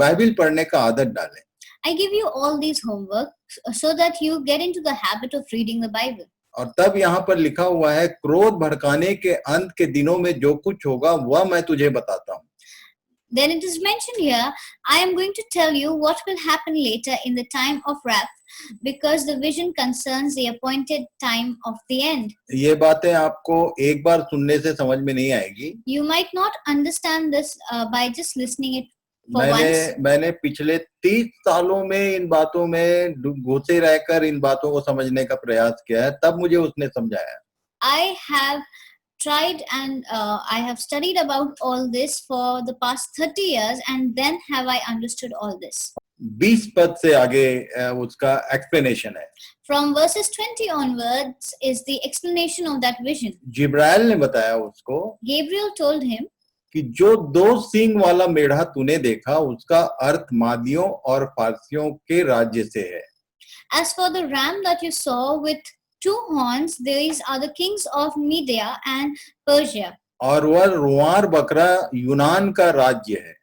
बाइबल पढ़ने का आदत डालें। I give you all these homework so that you get into the habit of reading the Bible. और तब यहाँ पर लिखा हुआ है, क्रोध भड़काने के अंत के दिनों में जो कुछ होगा वह मैं तुझे बताता हूँ। Then it is mentioned here, I am going to tell you what will happen later in the time of wrath, because the vision concerns the appointed time of the end. ये बातें आपको एक बार सुनने से समझ में नहीं आएगी। You might not understand this by just listening it for once. मैंने पिछले 30 सालों में इन बातों में घुसे रहकर इन बातों को समझने का प्रयास किया है, तब मुझे उसने समझाया। I have tried and I have studied about all this for the past 30 years, and then have I understood all this. 20 पद से आगे उसका एक्सप्लेनेशन है। From verses 20 onwards is the explanation of that vision. जिब्राइल ने बताया उसको Gabriel told him कि जो 2 सींग वाला मेढ़ा तूने देखा उसका अर्थ मादियों और फारसियों के राज्य से है। As for the ram that you saw with 2 horns, these are the kings of Media and Persia. और वह रुआर बकरा यूनान का राज्य है।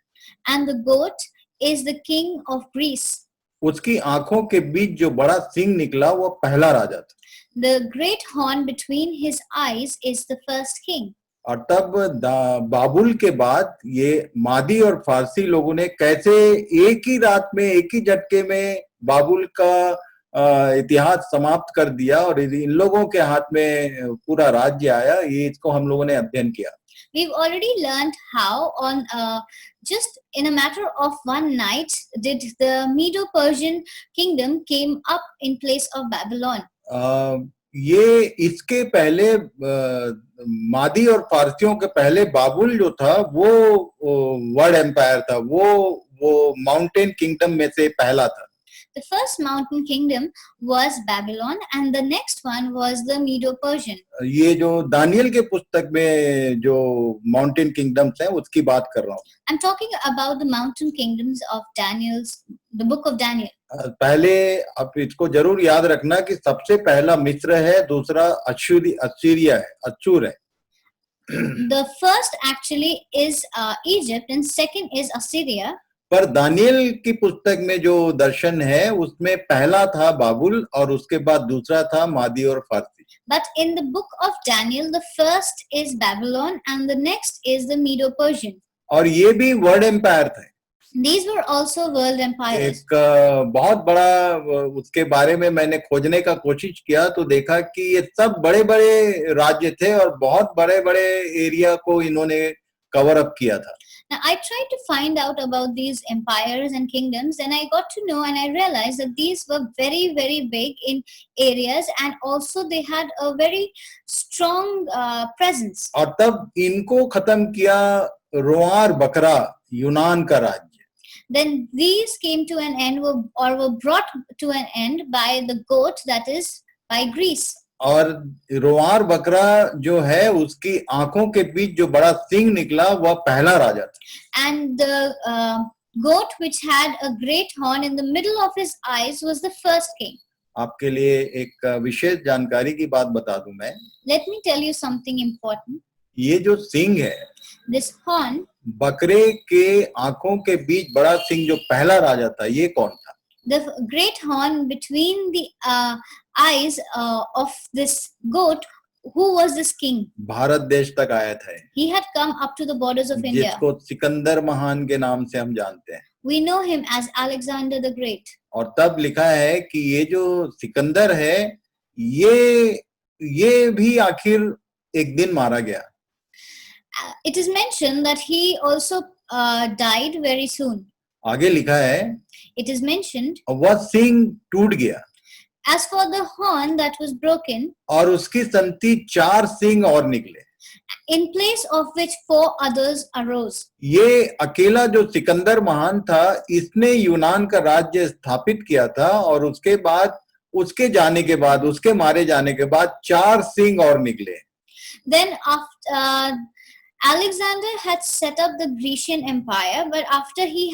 And the goat is the king of Greece. उसकी आंखों के बीच जो बड़ा सींग निकला वो पहला राजा था। The great horn between his eyes is the first king. और तब बाबुल के बाद ये मादी और फारसी लोगों ने कैसे एक ही रात में एक ही झटके में बाबुल का इतिहास समाप्त कर दिया और इन लोगों के हाथ में पूरा राज्य आया, ये इसको हम लोगों ने अध्ययन किया। We've already learned how on just in a matter of one night did the Medo-Persian kingdom came up in place of Babylon. ये इसके पहले मादी और फारसियों के पहले बाबुल जो था वो वर्ल्ड एम्पायर था, वो माउंटेन किंगडम में से पहला था। The first mountain kingdom was Babylon and the next one was the Medo-Persian. ये जो दानियल के पुस्तक में जो माउंटेन किंगडम्स हैं उसकी बात कर रहा हूँ। I'm talking about the mountain kingdoms of the book of Daniel. पहले आप इसको जरूर याद रखना कि सबसे पहला मिस्र है, दूसरा अश्शूरिया है, अश्शूर है। The first actually is Egypt and second is Assyria. पर दानियल की पुस्तक में जो दर्शन है उसमें पहला था बाबुल और उसके बाद दूसरा था मादी और फारसी। But in the book of Daniel, the first is Babylon and the next is the Medo-Persian. और ये भी वर्ल्ड एम्पायर थे। These were also world empires. एक बहुत बड़ा उसके बारे में मैंने खोजने का कोशिश किया तो देखा कि ये सब बड़े बड़े राज्य थे और बहुत बड़े बड़े एरिया को इन्होंने कवर अप किया था। Now, I tried to find out about these empires and kingdoms and I got to know and I realized that these were very, very big in areas and also they had a very strong presence. और तब इनको खत्म किया रुआर बकरा यूनान का राज्य। Then these came to an end or were brought to an end by the goat, that is by Greece. और रुआर बकरा जो है उसकी आंखों के बीच जो बड़ा सींग निकला वह पहला राजा था। And the goat which had a great horn in the middle of his eyes was the first king. आपके लिए एक विशेष जानकारी की बात बता दूं मैं। Let me tell you something important. ये जो सींग है, this horn, बकरे के आंखों के बीच बड़ा सींग जो पहला राजा था, ये कौन था? The great horn between the eyes of this goat, who was this king? Bharat देश तक आया था। He had come up to the borders of India. जिसको सिकंदर महान के नाम से हम जानते हैं। We know him as Alexander the Great. और तब लिखा है कि ये जो सिकंदर है, ये भी आखिर एक दिन मारा गया। It is mentioned that he also died very soon. आगे लिखा है, it is mentioned, वह सींग टूट गया। As for the horn that was broken, और उसकी संति 4 सींग और निकले। In place of which 4 others arose. ये अकेला जो सिकंदर महान था, इसने यूनान का राज्य स्थापित किया था और उसके बाद, उसके जाने के बाद, उसके मारे जाने के बाद 4 सींग और निकले। Then after Alexander had set up the Grecian Empire, but after he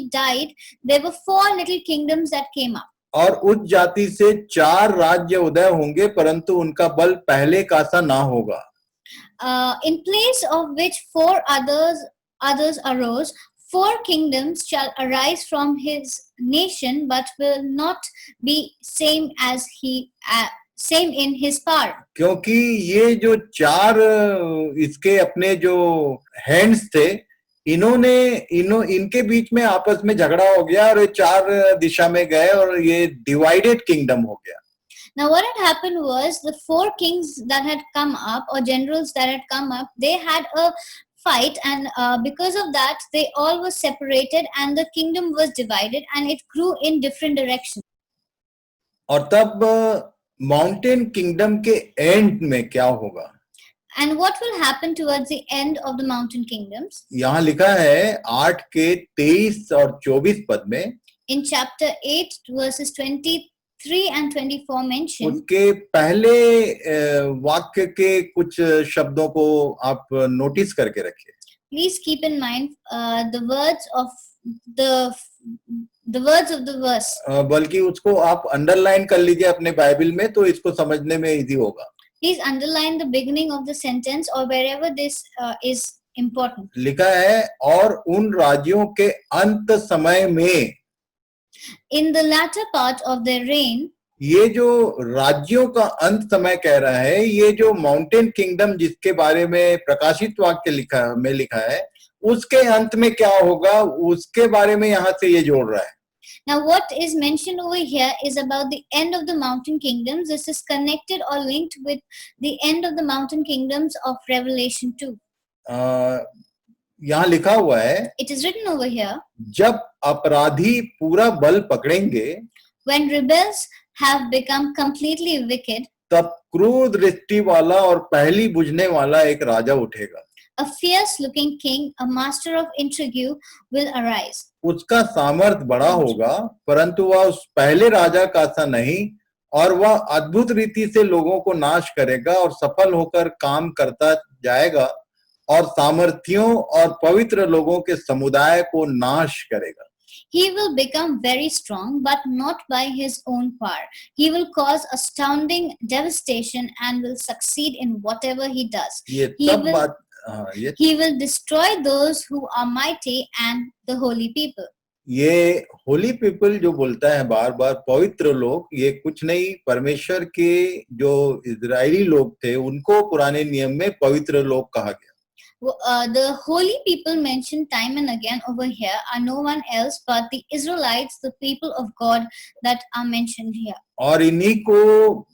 died, there were 4 little kingdoms that came up. और उस जाति से 4 राज्य उदय होंगे, परंतु उनका बल पहले का सा ना होगा। In place of which 4 others arose, 4 kingdoms shall arise from his nation, but will not be same in his power. क्योंकि ये जो 4 इसके अपने जो हैंड्स थे, इनके बीच में आपस में झगड़ा हो गया और ये 4 दिशा में गए और ये डिवाइडेड किंगडम हो गया। Now what had happened was the 4 kings that had come up, or generals that had come up, they had a fight, and because of that they all were separated and the kingdom was divided and it grew in different directions. और तब mountain kingdom के and में क्या होगा? And what will happen towards the end of the mountain kingdoms? यहाँ लिखा है 8 के 23 और 24 पद में, in chapter 8 verses 23 and 24 mentioned, उसके पहले वाक्य के कुछ शब्दों को आप नोटिस करके रखिए। please keep in mind the words of the words of the verse. बल्कि उसको आप अंडरलाइन कर लीजिए अपने बाइबल में, तो इसको समझने में इजी होगा. Please underline the beginning of the sentence or wherever this is important. लिखा है और उन राज्यों के अंत समय में. In the latter part of their reign, ये जो राज्यों का अंत समय कह रहा है, ये जो माउंटेन किंगडम जिसके बारे में प्रकाशित वाक्य लिखा है, उसके अंत में क्या होगा, उसके बारे में यहाँ से ये जोड़ रहा है. Now what is mentioned over here is about the end of the mountain kingdoms. This is connected or linked with the end of the mountain kingdoms of Revelation 2. यहाँ लिखा हुआ है, It is written over here, जब अपराधी पूरा बल पकड़ेंगे, when rebels have become completely wicked, तब क्रूर दृष्टि वाला और पहली बुझने वाला एक राजा उठेगा. a fierce looking king, a master of intrigue, will arise. उसका सामर्थ बड़ा होगा, परंतु वह उस पहले राजा का सा नहीं, और वह अद्भुत रीति से लोगों को नाश करेगा और सफल होकर काम करता जाएगा और सामर्थियों और पवित्र लोगों के समुदाय को नाश करेगा. He will become very strong, but not by his own power. He will cause astounding devastation and will succeed in whatever he does. He will destroy those who are mighty and the holy people. ये Holi people जो बोलता है बार बार, पवित्र लोग, ये कुछ नहीं, परमेश्वर के जो इजरायली लोग थे उनको पुराने नियम में पवित्र लोग कहा गया. The holy people mentioned time and again over here are no one else but the Israelites, the people of God that are mentioned here. और इन्हीं को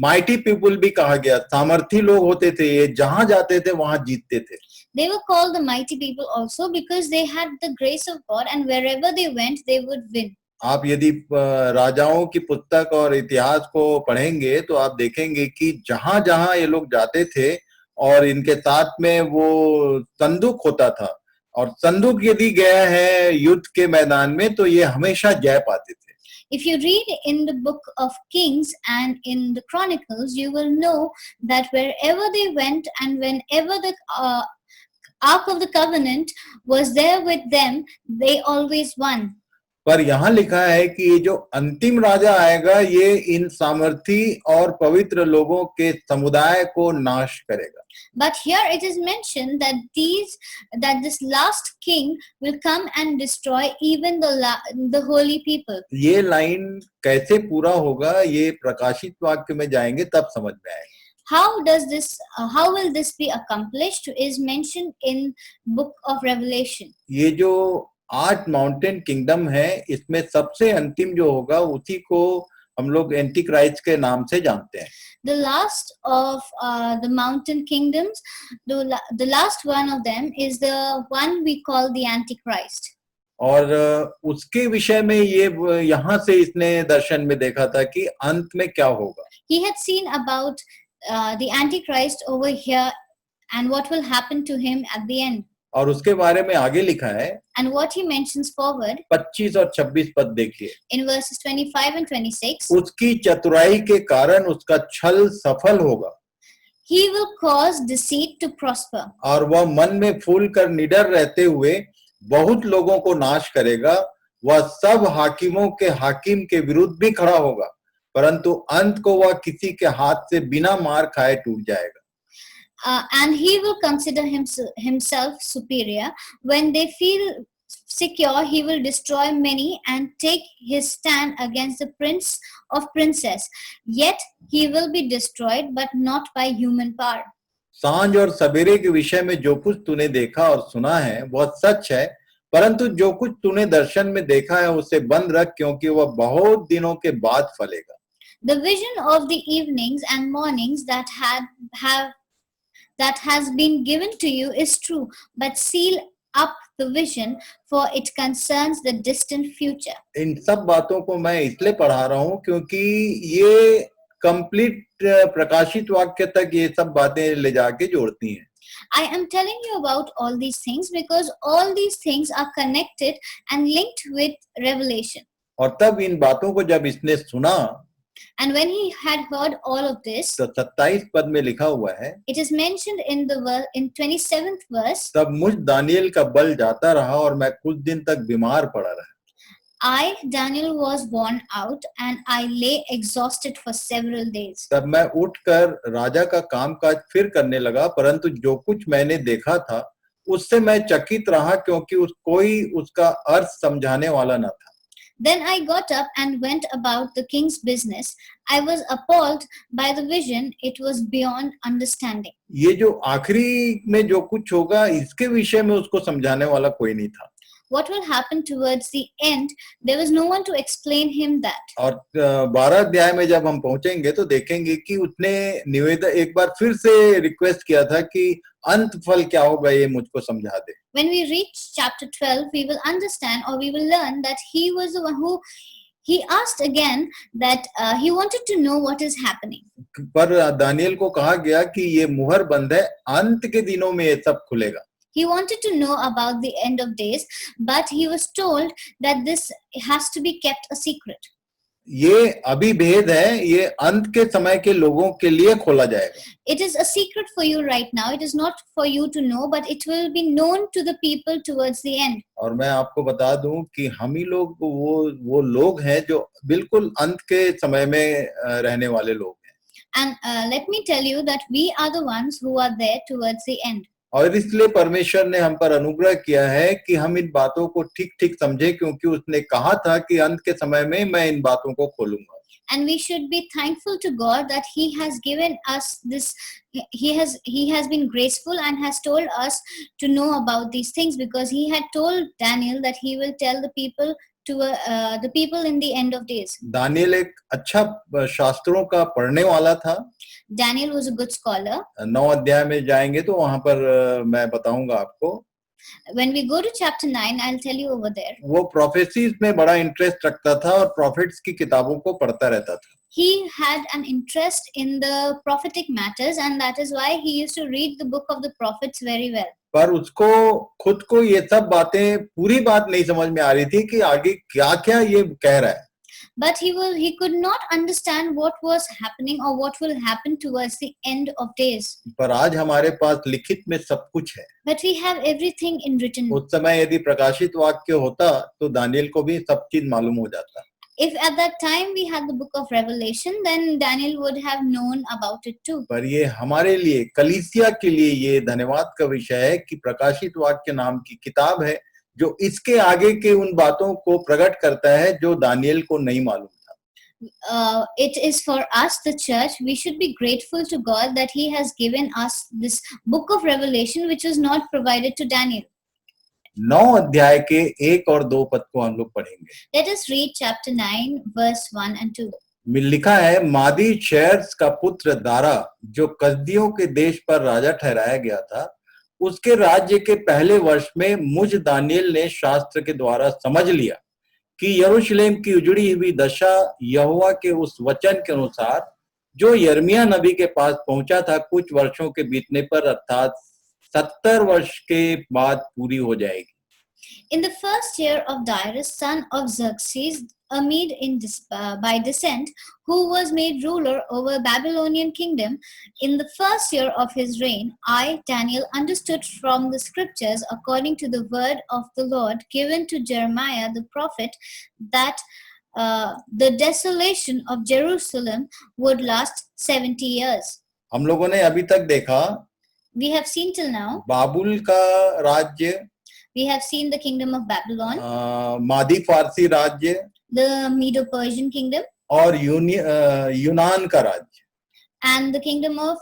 माइटी पीपल भी कहा गया. सामर्थी लोग होते थे, ये जहां जाते थे वहां जीतते थे. They were called the mighty people also because they had the grace of God and wherever they went they would win. आप यदि राजाओं की पुस्तक और इतिहास को पढ़ेंगे तो आप देखेंगे कि जहां जहां ये लोग जाते थे और इनके साथ में वो संदूक होता था, और संदूक यदि गया है युद्ध के मैदान में तो ये हमेशा जय पाते थे. If you read in the book of Kings and in the Chronicles, you will know that wherever they went and whenever the Ark of the Covenant was there with them, they always won. पर यहाँ लिखा है कि ये जो अंतिम राजा आएगा, ये इन सामर्थी और पवित्र लोगों के समुदाय को नाश करेगा. But here it is mentioned that this last king will come and destroy even the holy people. ये लाइन कैसे पूरा होगा, ये प्रकाशित वाक्य में जाएंगे तब समझ में आएगा. How will this be accomplished is mentioned in book of Revelation. ये जो 8 माउंटेन किंगडम है, इसमें सबसे अंतिम जो होगा उसी को हम लोग एंटी क्राइस्ट के नाम से जानते हैं. The last of the mountain kingdoms, the last one of them is the one we call the Antichrist. और उसके विषय में ये यहाँ से इसने दर्शन में देखा था कि अंत में क्या होगा. He had seen about the Antichrist over here and what will happen to him at the end. और उसके बारे में आगे लिखा है, and what he mentions forward 25 और 26 पद देखिए. In verses 25 and 26, उसकी चतुराई के कारण उसका छल सफल होगा. He will cause deceit to prosper. और वह मन में फूल कर निडर रहते हुए बहुत लोगों को नाश करेगा. वह सब हाकिमों के हाकिम के विरुद्ध भी खड़ा होगा, परंतु अंत को वह किसी के हाथ से बिना मार खाए टूट जाएगा. And he will consider himself superior. When they feel secure, he will destroy many and take his stand against the prince of princes. Yet he will be destroyed, but not by human power. सांझ और सवेरे के विषय में जो कुछ तूने देखा और सुना है वह सच है, परंतु जो कुछ तूने दर्शन में देखा है उसे बंद रख, क्योंकि वह बहुत दिनों के बाद फलेगा. The vision of the evenings and mornings that has been given to you is true, but seal up the vision, for it concerns the distant future. इन सब बातों को मैं इसलिए पढ़ा रहा हूँ क्योंकि ये कंप्लीट प्रकाशित वाक्य तक ये सब बातें ले जाके जोड़ती हैं. I am telling you about all these things because all these things are connected and linked with Revelation. और तब इन बातों को जब इसने सुना, And when he had heard all of this, तो 27 पद में लिखा हुआ है, it is mentioned in the in 27th verse, तब मुझ दानियल का बल जाता रहा और मैं कुछ दिन तक बीमार पड़ा रहा. I, Daniel, was worn out and I lay exhausted for several days. तब मैं उठकर राजा का कामकाज फिर करने लगा, परंतु जो कुछ मैंने देखा था उससे मैं चकित रहा, क्योंकि कोई उसका अर्थ समझाने वाला न था. Then I got up and went about the king's business. I was appalled by the vision. It was beyond understanding. ये जो आखिरी में जो कुछ होगा, इसके विषय में उसको समझाने वाला कोई नहीं था. What will happen towards the end? There was no one to explain him that. और 12 अध्याय में जब हम पहुंचेंगे तो देखेंगे कि उसने निवेदन एक बार फिर से रिक्वेस्ट किया था कि अंत फल क्या होगा, ये मुझको समझा दे. When we reach chapter 12, we will understand, or we will learn, that he was the one who he asked again that he wanted to know what is happening. पर दानियल को कहा गया कि ये मुहर बंद है, अंत के दिनों में ये सब खुलेगा. He wanted to know about the end of days, but he was told that this has to be kept a secret. ये अभी भेद है, ये अंत के समय के लोगों के लिए खोला जाएगा. It is a secret for you right now. It is not for you to know, but it will be known to the people towards the end. और मैं आपको बता दूं कि हम ही लोग वो लोग हैं जो बिल्कुल अंत के समय में रहने वाले लोग हैं. And let me tell you that we are the ones who are there towards the end. और इसलिए परमेश्वर ने हम पर अनुग्रह किया है कि हम इन बातों को ठीक ठीक समझे, क्योंकि उसने कहा था कि अंत के समय में मैं इन बातों को खोलूंगा. And we should be thankful to God that He has given us this. He has been graceful and has told us to know about these things, because He had told Daniel that He will tell the people to the people in the end of days. Daniel एक अच्छा शास्त्रों का पढ़ने वाला था. Daniel was a good scholar. 9 अध्याय में जाएंगे तो वहां पर मैं बताऊंगा आपको. When we go to chapter 9, I'll tell you over there. वो प्रोफेसीज में बड़ा इंटरेस्ट रखता था और प्रॉफिट्स की किताबों को पढ़ता रहता था. He had an interest in the prophetic matters, and that is why he used to read the book of the prophets very well. पर उसको खुद को ये सब बातें पूरी बात नहीं समझ में आ रही थी कि आगे क्या क्या ये कह रहा है. But he could not understand what was happening or what will happen towards the end of days. पर आज हमारे पास लिखित में सब कुछ है. But we have everything in written. उस समय यदि प्रकाशित वाक्य होता तो दानियल को भी सब चीज मालूम हो जाता. If at that time we had the book of Revelation, then Daniel would have known about it too. पर ये हमारे लिए, कलीसिया के लिए ये धन्यवाद का विषय है कि प्रकाशित वाक्य नाम की किताब है जो इसके आगे के उन बातों को प्रकट करता है जो दानियल को नहीं मालूम था. It is for us, the church, we should be grateful to God that He has given us this book of Revelation, which was not provided to Daniel. 9 अध्याय के 1 और 2 पद को हम लोग पढ़ेंगे. Let us read chapter 9, verse 1 and 2. लिखा है, मादी शेर्स का पुत्र दारा, जो कसदियों के देश पर राजा ठहराया गया था, उसके राज्य के पहले वर्ष में मुझ दानियल ने शास्त्र के द्वारा समझ लिया कि यरूशलेम की उजड़ी हुई दशा यहोवा के उस वचन के अनुसार जो यिर्मयाह नबी के पास पहुंचा था, कुछ वर्षों के बीतने पर अर्थात 70 वर्ष के बाद पूरी हो जाएगी. In the first year of Darius, son of Xerxes, a Mede by descent, who was made ruler over Babylonian kingdom, in the first year of his reign, I, Daniel, understood from the scriptures, according to the word of the Lord given to Jeremiah the prophet, that the desolation of Jerusalem would last 70 years. हम लोगों ने अभी तक देखा, we have seen till now, बाबुल का राज्य, we have seen the kingdom of Babylon, मादी फारसी राज्य, the Medo-Persian kingdom, और यूनान का राज्य, and the kingdom of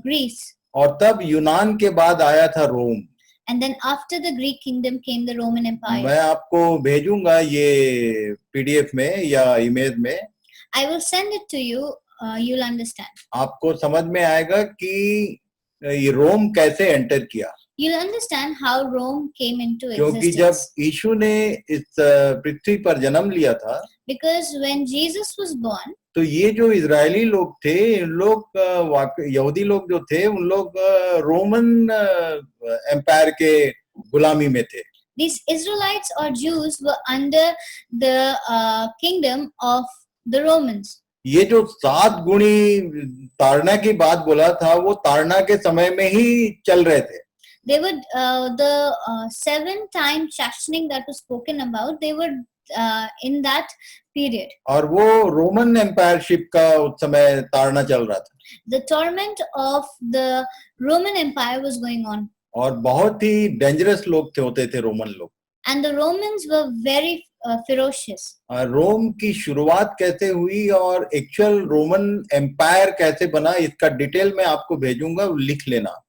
Greece. और तब यूनान के बाद आया था रोम. And then after the Greek kingdom came the Roman Empire. मैं आपको भेजूंगा ये पीडीएफ में या इमेज में. I will send it to you. You'll understand. आपको समझ में आएगा कि ये रोम कैसे एंटर किया. You'll understand how Rome came into क्योंकि जब existence. यीशु ने इस पृथ्वी पर जन्म लिया था, Because when Jesus was born, तो ये जो इजरायली लोग थे, इन लोग यहूदी लोग जो थे, उन लोग रोमन एम्पायर के गुलामी में थे. these Israelites or Jews were under the kingdom of the Romans. ये जो 7 गुणी ताड़ना की बात बोला था, वो ताड़ना के समय में ही चल रहे थे. They were the 7-time chastening that was spoken about. They were in that period. और वो रोमन एम्पायरशिप का उस समय ताड़ना चल रहा था. The torment of the Roman Empire was going on. और बहुत ही डेंजरस लोग होते थे रोमन लोग. And the Romans were very ferocious. रोम की शुरुआत कैसे हुई और एक्चुअल रोमन एम्पायर कैसे बना, इसका डिटेल मैं आपको भेजूंगा, लिख लेना.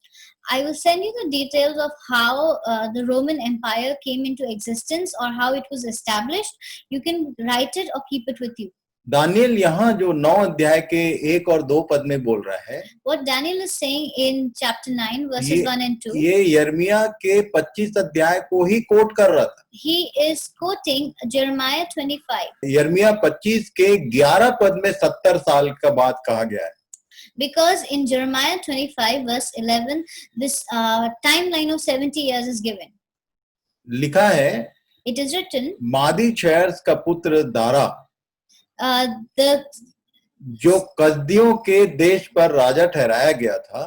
I will send you the details of how the Roman Empire came into existence or how it was established. You can write it or keep it with you. Daniel यहाँ जो 9 अध्याय के 1 और 2 पद में बोल रहा है, What Daniel is saying in chapter 9 verses 1 and 2, ये यिर्मयाह के 25 अध्याय को ही कोट कर रहा था. he is quoting Jeremiah 25. यिर्मयाह 25 के 11 पद में 70 साल का बात कहा गया है. Because in Jeremiah 25 verse 11, this timeline of 70 years is given. लिखा है, It is written, मादी छेर्स का पुत्र दारा, the जो कसदियों के देश पर राजा ठहराया गया था,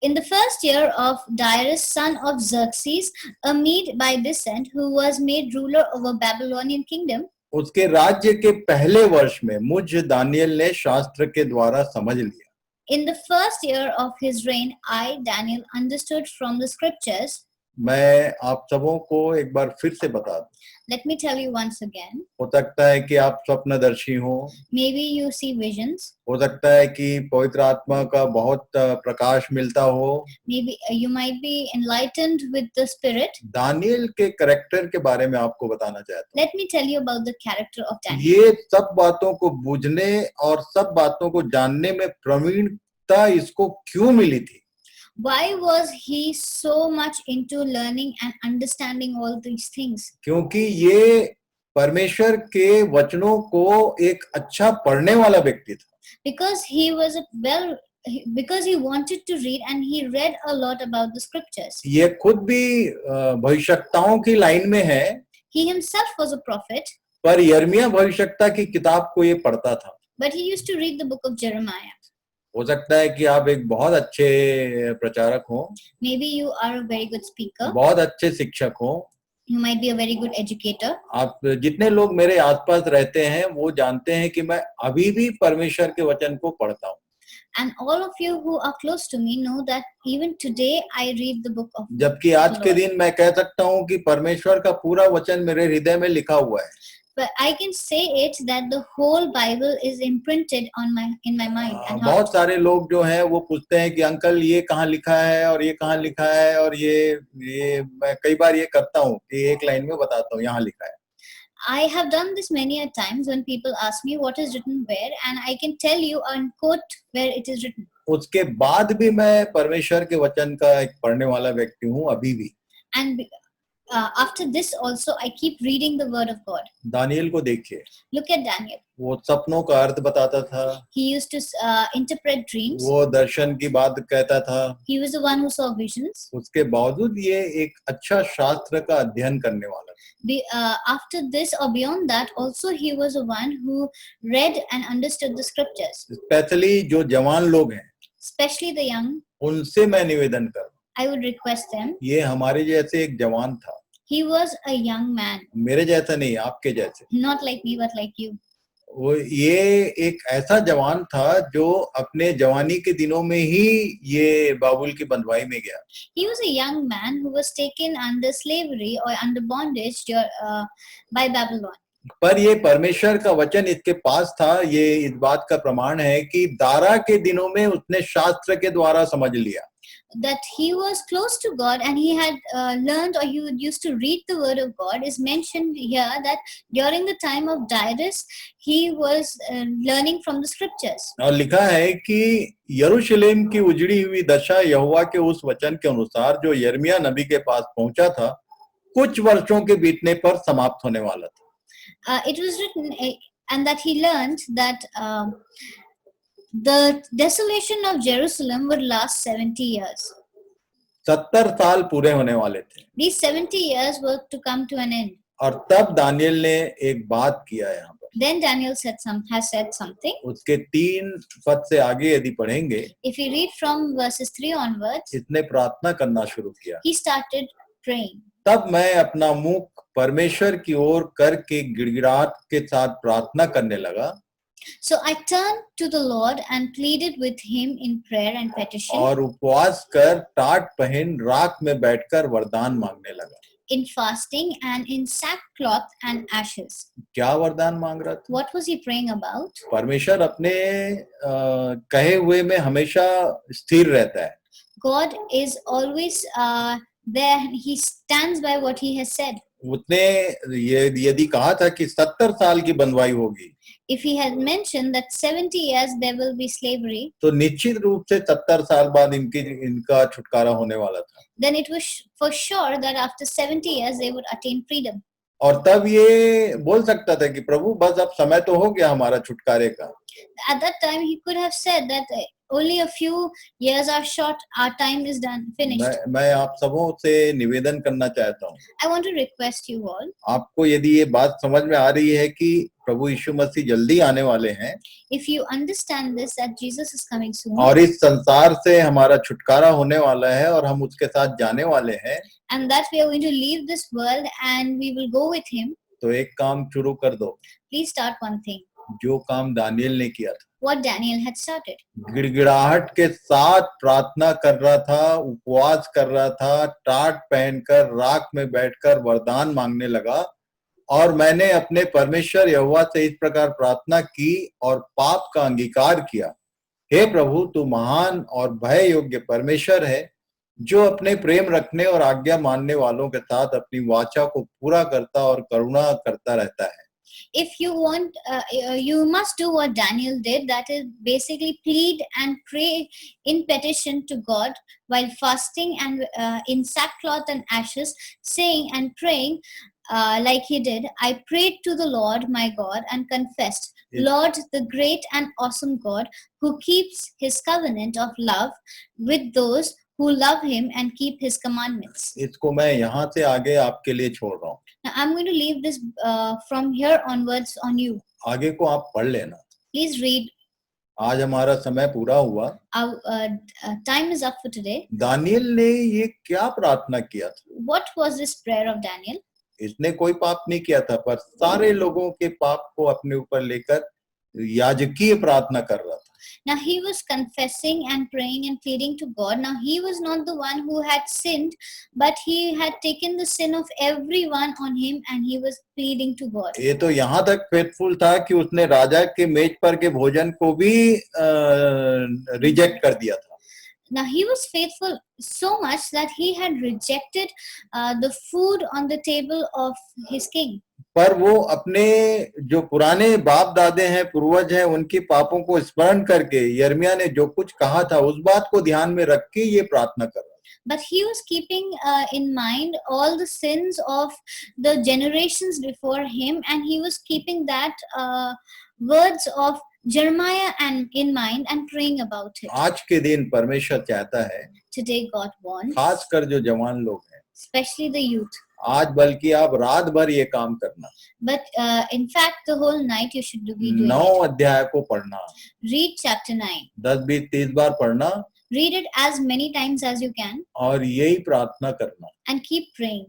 in the first year of Darius, son of Xerxes, a Mede by descent, who was made ruler over Babylonian kingdom, उसके राज्य के पहले वर्ष में मुझ दानियल ने शास्त्र के द्वारा समझ लिया. in the first year of his reign, I, Daniel, understood from the scriptures. मैं आप सबों को एक बार फिर से बता दूं. Let me tell you once again. हो सकता है कि आप स्वप्नदर्शी हो, Maybe you see visions. हो सकता है कि पवित्र आत्मा का बहुत प्रकाश मिलता हो. Maybe you might be enlightened with the Spirit. Daniel के कैरेक्टर के बारे में आपको बताना चाहता हूँ. Let me tell you about the character of Daniel. ये सब बातों को बूझने और सब बातों को जानने में प्रवीणता इसको क्यों मिली थी? Why was he so much into learning and understanding all these things? क्योंकि ये परमेश्वर के वचनों को एक अच्छा पढ़ने वाला व्यक्ति था. Because he was because he wanted to read and he read a lot about the scriptures. ये खुद भी भविष्यवक्ताओं की लाइन में है. He himself was a prophet. पर यिर्मयाह भविष्यवक्ता की किताब को ये पढ़ता था. But he used to read the book of Jeremiah. हो सकता है कि आप एक बहुत अच्छे प्रचारक हो, Maybe you are a very good speaker. बहुत अच्छे शिक्षक हो. You might be a very good educator. आप जितने लोग मेरे आसपास रहते हैं वो जानते हैं कि मैं अभी भी परमेश्वर के वचन को पढ़ता हूँ. And all of you who are close to me know that even today I read the book of जबकि आज के दिन मैं कह सकता हूँ कि परमेश्वर का पूरा वचन मेरे हृदय में लिखा हुआ है. But I can say it that the whole Bible is imprinted in my mind and heart. बहुत सारे लोग जो हैं वो पूछते हैं कि अंकल ये कहाँ लिखा है और ये कहाँ लिखा है, और ये मैं कई बार ये करता हूँ कि एक लाइन में बताता हूँ यहाँ लिखा है. I have done this many a times when people ask me what is written where, and I can tell you and quote where it is written. उसके बाद भी मैं परमेश्वर के वचन का एक पढ़ने वाला व्यक्ति हूँ अभी भी. And after this also I keep reading the word of God. Daniel को देखिए, Look at Daniel. वो सपनों का अर्थ बताता था. He used to interpret dreams. वो दर्शन की बात कहता था. He was the one who saw visions. उसके बावजूद ये एक अच्छा शास्त्र का अध्ययन करने वाला था. After this or beyond that also he was the one who read and understood the scriptures. Specially जो जवान लोग हैं, Especially the young, उनसे मैं निवेदन कर, I would request them. ये हमारे जैसे एक जवान था. He was a young man. मेरे जैसा नहीं, आपके जैसे. Not like me but like you. वो ये एक ऐसा जवान था जो अपने जवानी के दिनों में ही ये बाबुल की बंधुआई में गया. He was a young man who was taken under slavery or under bondage by Babylon. पर ये परमेश्वर का वचन इसके पास था. ये इस बात का प्रमाण है कि दारा के दिनों में उसने शास्त्र के द्वारा समझ लिया. That he was close to God and he had learned, or he used to read the word of God, is mentioned here that during the time of Darius he was learning from the scriptures. और लिखा है कि यरूशलेम की उजड़ी हुई दशा यहोवा के उस वचन के अनुसार जो यिर्मयाह नबी के पास पहुंचा था, कुछ वर्षों के बीतने पर समाप्त होने वाला था. It was written and that he learned that the desolation of Jerusalem would last 70 years. 70 साल पूरे होने वाले थे. These 70 years were to come to an end. और तब दानियल ने एक बात किया यहाँ पर. Then Daniel has said something. उसके 3 पद से आगे यदि पढ़ेंगे, If you read from verses 3 onwards, इसने प्रार्थना करना शुरू किया। he started praying. तब मैं अपना मुख परमेश्वर की ओर करके गिड़गिड़ाहट के साथ प्रार्थना करने लगा So I turned to the Lord and pleaded with him in prayer and petition, और उपवास कर टाट पहन राख में बैठकर वरदान मांगने लगा। in fasting and in sackcloth and ashes. क्या वरदान मांग रहा था? What was he praying about? परमेश्वर अपने कहे हुए में हमेशा स्थिर रहता है। God is always there. He stands by what he has said. उसने यदि कहा था कि 70 साल की बंधुआई होगी, If he had mentioned that 70 years there will be slavery, तो निश्चित रूप से 70 साल बाद इनका छुटकारा होने वाला था। then it was for sure that after 70 years they would attain freedom. और तब ये बोल सकता था कि प्रभु बस अब समय तो हो गया हमारा छुटकारे का। At that time he could have said that only a few years are short, our time is done, finished. मैं आप सबों से निवेदन करना चाहता हूँ, I want to request you all, आपको यदि ये बात समझ में आ रही है कि प्रभु यीशु मसीह जल्दी आने वाले हैं if you understand this, that Jesus is coming soon, और इस संसार से हमारा छुटकारा होने वाला है और हम उसके साथ जाने वाले हैं, and that we are going to leave this world and we will go with him, तो एक काम शुरू कर दो, please start one thing. जो काम दानियल ने किया था। What Daniel had started. गिड़गिड़ाहट के साथ प्रार्थना कर रहा था, उपवास कर रहा था, टाट पहनकर राख में बैठकर वरदान मांगने लगा और मैंने अपने परमेश्वर यहोवा से इस प्रकार प्रार्थना की और पाप का अंगीकार किया। हे प्रभु, तू महान और भय योग्य परमेश्वर है, जो अपने प्रेम रखने और आज्ञा मानने वालों के साथ अपनी वाचा को पूरा करता और करुणा करता रहता है। If you want, you must do what Daniel did, that is basically plead and pray in petition to God while fasting and in sackcloth and ashes, saying and praying like he did. I prayed to the Lord my God and confessed, Lord, the great and awesome God, who keeps his covenant of love with those who love him and keep his commandments. इसको मैं यहाँ से आगे आपके लिए छोड़ रहा हूँ। Now I'm going to leave this from here onwards on you. आगे को आप पढ़ लेना। Please read. आज हमारा समय पूरा हुआ। Our time is up for today. Daniel ने ये क्या प्रार्थना किया था? What was this prayer of Daniel? इसने कोई पाप नहीं किया था, पर सारे लोगों के पाप को अपने ऊपर लेकर याजकीय प्रार्थना कर रहा था। Now he was confessing and praying and pleading to God. Now he was not the one who had sinned, but he had taken the sin of everyone on him and he was pleading to God. ये तो यहाँ तक faithful था कि उसने राजा के मेज पर के भोजन को भी रिजेक्ट कर दिया था। Now he was faithful so much that he had rejected the food on the table of his king. पर वो अपने जो पुराने बाप दादे हैं, पूर्वज हैं, उनके पापों को स्मरण करके यिर्मयाह ने जो कुछ कहा था उस बात को ध्यान में रख के ये प्रार्थना कर रहा था। But he was keeping in mind all the sins of the generations before him, and he was keeping that words of Jeremiah and in mind and praying about it. आज के दिन परमेश्वर चाहता है, Today God wants, खासकर जो जवान लोग हैं, especially the youth, आज बल्कि आप रात भर ये काम करना, but in fact the whole night you should be doing 9 it. अध्याय को पढ़ना, Read chapter 9. 10, 20, 30 बार पढ़ना Read it as many times as you can और यही प्रार्थना करना। and keep praying.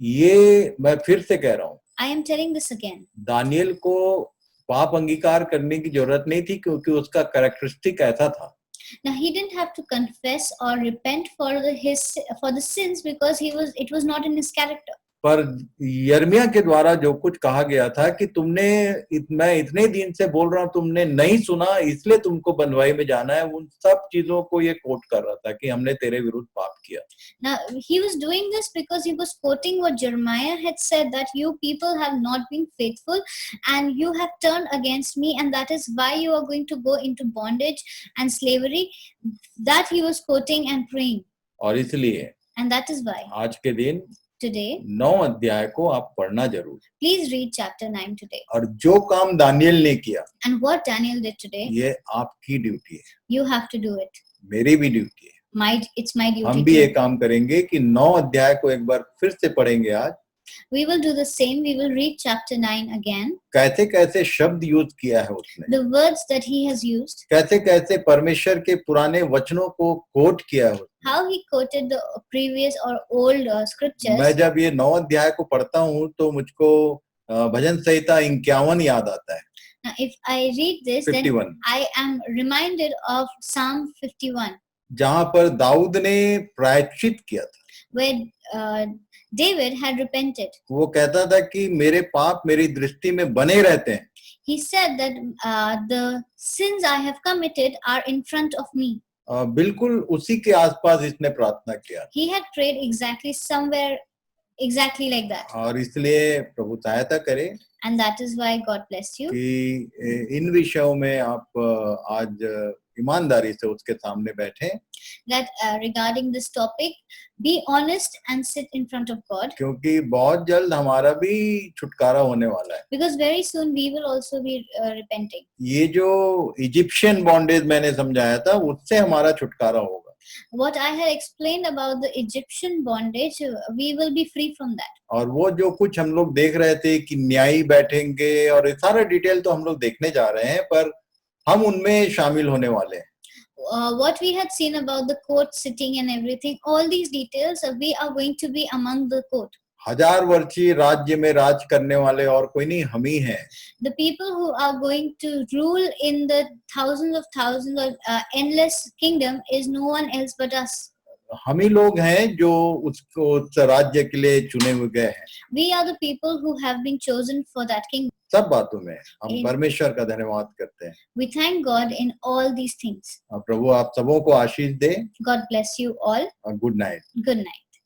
ये मैं फिर से कह रहा हूँ, I am telling this again. Daniel को पाप अंगीकार करने की जरूरत नहीं थी क्योंकि उसका कैरेक्टरिस्टिक ऐसा था। Now he didn't have to confess or repent for the sins because it was not in his character. पर यिर्मयाह के द्वारा जो कुछ कहा गया था कि मैं इतने दिन से बोल रहा हूँ, तुमने नहीं सुना, इसलिए तुमको बंधुआई में जाना है, उन सब चीजों को ये कोट कर रहा था कि हमने तेरे विरुद्ध पाप किया। Now he was doing this because he was quoting what Jeremiah had said, that you people have not been faithful and you have turned against me, and that is why you are going to go into bondage and slavery. That he was quoting and praying. और इसलिए And that is why आज के दिन today 9 अध्याय को आप पढ़ना जरूर। please read chapter 9 today. और जो काम दानियल ने किया, And what Daniel did today, ये आपकी ड्यूटी है, you have to do it. मेरी भी ड्यूटी है। It's my duty. हम भी ये काम करेंगे कि 9 अध्याय को एक बार फिर से पढ़ेंगे आज We will do the same. We will read chapter 9 again. कैसे कैसे शब्द यूज किया है उसने, The words that he has used, कैसे कैसे परमेश्वर के पुराने वचनों को कोट किया है उसने। how he quoted the previous or old scriptures. मैं जब ये 9 अध्याय को पढ़ता हूँ तो मुझको भजन संहिता 51 याद आता है। Now, if I read this, 51, then I am reminded of Psalm 51, जहाँ पर दाऊद ने प्रायश्चित किया था। where David had repented. वो कहता था कि मेरे पाप मेरी दृष्टि में बने रहते हैं। He said that the sins I have committed are in front of me. बिल्कुल उसी के आसपास इसने प्रार्थना किया He had prayed exactly somewhere, exactly like that. और इसलिए प्रभु सहायता करे And that is why God bless you. कि इन विषयों में आप आज ईमानदारी से उसके सामने बैठें, That regarding this topic, be honest and sit in front of God, क्योंकि बहुत जल्द हमारा भी छुटकारा होने वाला है। because very soon we will also be repenting. ये जो इजिप्शियन बॉन्डेज मैंने समझाया था उससे हमारा छुटकारा होगा। What I had explained about the Egyptian bondage, we will be free from that. और वो जो कुछ हम लोग देख रहे थे कि न्यायी बैठेंगे और ये सारा डिटेल तो हम लोग देखने जा रहे हैं, पर हम उनमें शामिल होने वाले हैं। What we had seen about the court sitting and everything, all these details, we are going to be among the court. 1000 वर्षीय राज्य में राज करने वाले और कोई नहीं, हम ही हैं। The people who are going to rule in the thousands of endless kingdom is no one else but us. हम ही लोग हैं जो उसको उस राज्य के लिए चुने हुए गए हैं। We are the people who have been chosen for that kingdom. सब बातों में हम परमेश्वर का धन्यवाद करते हैं। We thank God in all these things. प्रभु आप सबों को आशीष दे। God bless you all. Good night. Good night.